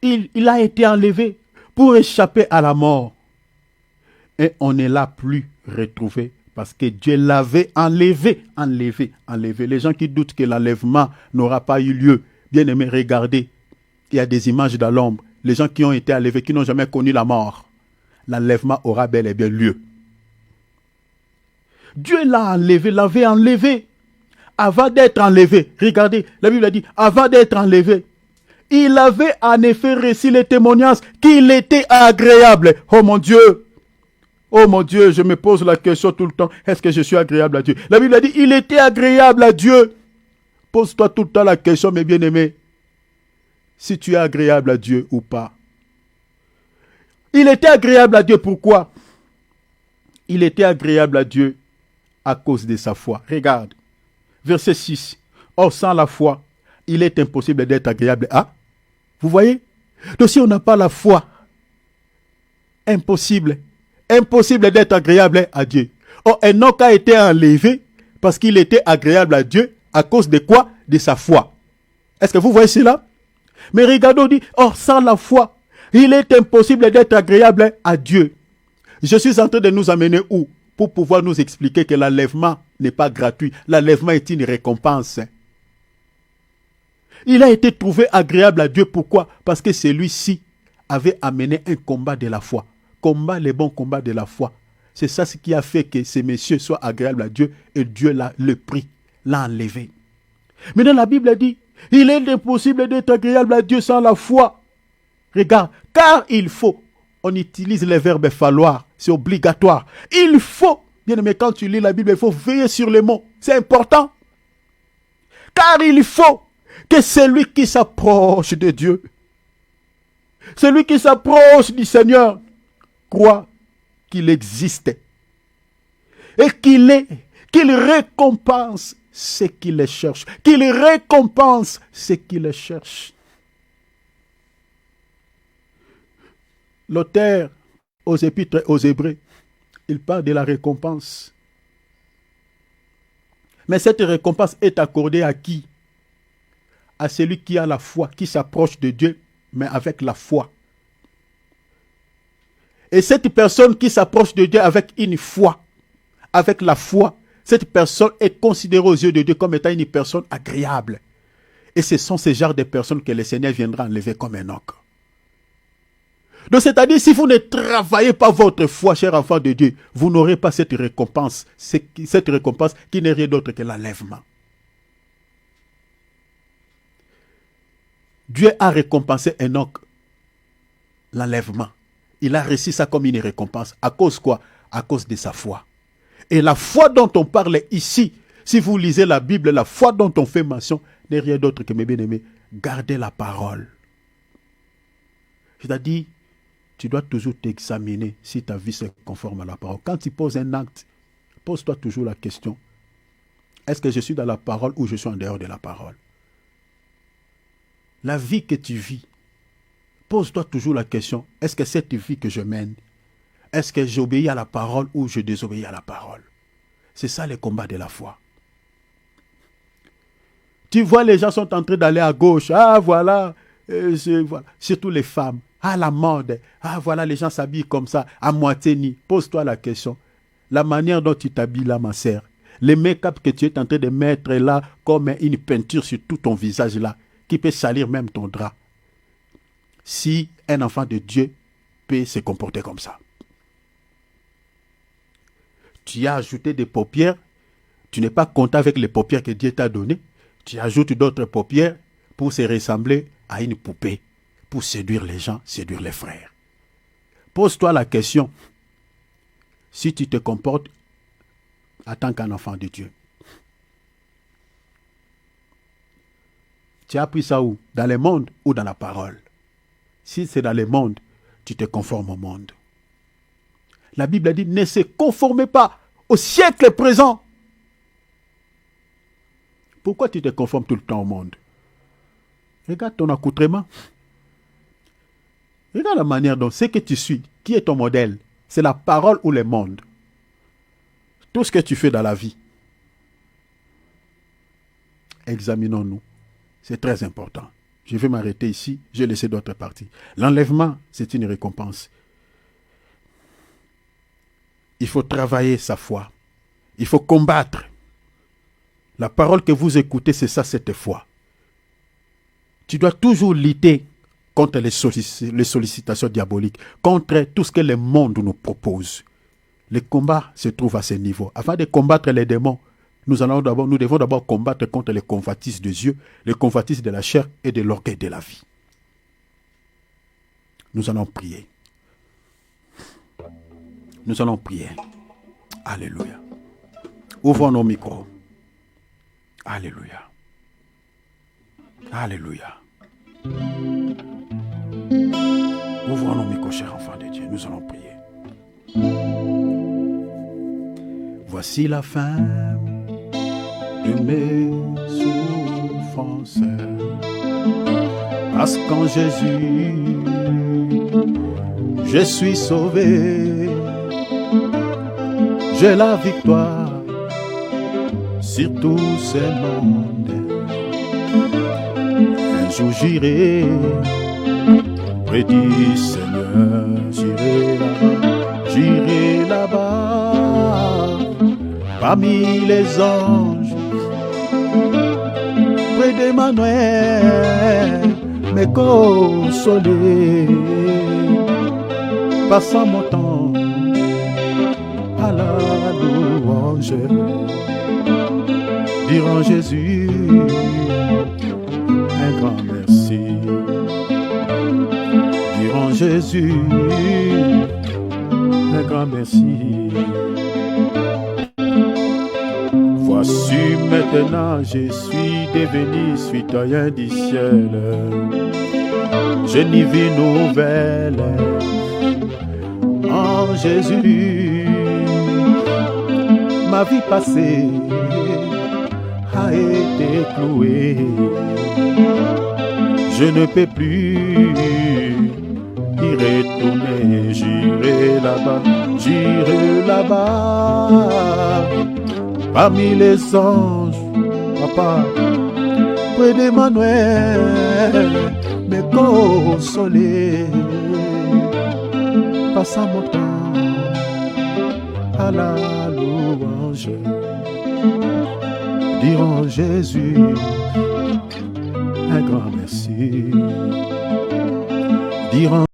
S1: il a été enlevé pour échapper à la mort. Et on ne l'a plus retrouvé parce que Dieu l'avait enlevé. Les gens qui doutent que l'enlèvement n'aura pas eu lieu, bien aimé, regardez, il y a des images dans l'ombre. Les gens qui ont été enlevés, qui n'ont jamais connu la mort, l'enlèvement aura bel et bien lieu. Dieu l'a enlevé, l'avait enlevé. Avant d'être enlevé, regardez, la Bible a dit, avant d'être enlevé, il avait en effet reçu les témoignages qu'il était agréable. Oh mon Dieu, je me pose la question tout le temps, est-ce que je suis agréable à Dieu? La Bible a dit, il était agréable à Dieu. Pose-toi tout le temps la question, mes bien-aimés, si tu es agréable à Dieu ou pas. Il était agréable à Dieu, pourquoi? Il était agréable à Dieu à cause de sa foi. Regarde, verset 6. Or, sans la foi, il est impossible d'être agréable à. Vous voyez? Donc, si on n'a pas la foi, impossible d'être agréable à Dieu. Or, Enoch a été enlevé parce qu'il était agréable à Dieu à cause de quoi? De sa foi. Est-ce que vous voyez cela? Mais regardons, on dit, or, sans la foi, il est impossible d'être agréable à Dieu. Je suis en train de nous amener où? Pour pouvoir nous expliquer que l'enlèvement n'est pas gratuit. L'enlèvement est une récompense. Il a été trouvé agréable à Dieu. Pourquoi? Parce que celui-ci avait amené un combat de la foi. Combat, les bons combats de la foi. C'est ça ce qui a fait que ces messieurs soient agréables à Dieu et Dieu l'a pris, l'a enlevé. Maintenant la Bible dit, il est impossible d'être agréable à Dieu sans la foi. Regarde, car il faut, on utilise le verbe falloir, c'est obligatoire. Il faut, bien aimé, quand tu lis la Bible, il faut veiller sur les mots, c'est important. Car il faut que celui qui s'approche de Dieu, celui qui s'approche du Seigneur, croit qu'il existe et qu'il récompense ceux qui le cherchent, qu'il récompense ceux qui le cherchent. L'auteur aux Épîtres aux Hébreux, il parle de la récompense. Mais cette récompense est accordée à qui? À celui qui a la foi, qui s'approche de Dieu, mais avec la foi. Et cette personne qui s'approche de Dieu avec une foi, avec la foi, cette personne est considérée aux yeux de Dieu comme étant une personne agréable. Et ce sont ces genres de personnes que le Seigneur viendra enlever comme Enoch. Donc c'est-à-dire, si vous ne travaillez pas votre foi, chers enfants de Dieu, vous n'aurez pas cette récompense qui n'est rien d'autre que l'enlèvement. Dieu a récompensé Enoch, l'enlèvement. Il a reçu ça comme une récompense. À cause quoi? À cause de sa foi. Et la foi dont on parle ici, si vous lisez la Bible, la foi dont on fait mention n'est rien d'autre que, mes bien-aimés, garder la parole. C'est-à-dire, tu dois toujours t'examiner si ta vie se conforme à la parole. Quand tu poses un acte, pose-toi toujours la question, est-ce que je suis dans la parole ou je suis en dehors de la parole? La vie que tu vis, pose-toi toujours la question, est-ce que cette vie que je mène, est-ce que j'obéis à la parole ou je désobéis à la parole? C'est ça le combat de la foi. Tu vois, les gens sont en train d'aller à gauche. Ah, voilà. Voilà. Surtout les femmes. Ah, la mode. Ah, voilà, les gens s'habillent comme ça, à moitié nu. Pose-toi la question. La manière dont tu t'habilles là, ma sœur, le make-up que tu es en train de mettre là, comme une peinture sur tout ton visage là, qui peut salir même ton drap. Si un enfant de Dieu peut se comporter comme ça. Tu as ajouté des paupières, tu n'es pas content avec les paupières que Dieu t'a données, tu ajoutes d'autres paupières pour se ressembler à une poupée pour séduire les gens, séduire les frères. Pose-toi la question, si tu te comportes en tant qu'un enfant de Dieu. Tu as appris ça où? Dans le monde ou dans la parole? Si c'est dans le monde, tu te conformes au monde. La Bible a dit, ne se conformez pas au siècle présent. Pourquoi tu te conformes tout le temps au monde? Regarde ton accoutrement. Regarde la manière dont ce que tu suis, qui est ton modèle, c'est la parole ou le monde. Tout ce que tu fais dans la vie. Examinons-nous. C'est très important. Je vais m'arrêter ici, je vais laisser d'autres parties. L'enlèvement, c'est une récompense. Il faut travailler sa foi. Il faut combattre. La parole que vous écoutez, c'est ça, cette foi. Tu dois toujours lutter contre les sollicitations diaboliques, contre tout ce que le monde nous propose. Le combat se trouve à ce niveau. Afin de combattre les démons, nous devons d'abord combattre contre les convoitises des yeux, les convoitises de la chair et de l'orgueil de la vie. Nous allons prier. Nous allons prier. Alléluia. Ouvrons nos micros. Alléluia. Alléluia. Ouvrons nos micros, chers enfants de Dieu. Nous allons prier. Voici la fin de mes souffrances. Parce qu'en Jésus, je suis sauvé. J'ai la victoire sur tous ces mondes. Un jour j'irai près du Seigneur, j'irai là-bas, parmi les anges, près d'Emmanuel, me consoler, passant mon temps à la louange, dire en Jésus un grand merci, dire en Jésus un grand merci. Voici maintenant je suis devenu citoyen du ciel, j'ai une vie nouvelle en Jésus. Ma vie passée a été clouée. Je ne peux plus y retourner. J'irai là-bas, parmi les anges, papa, près d'Emmanuel, me consoler, passant mon temps à la louange, dire en Jésus un grand merci, dire en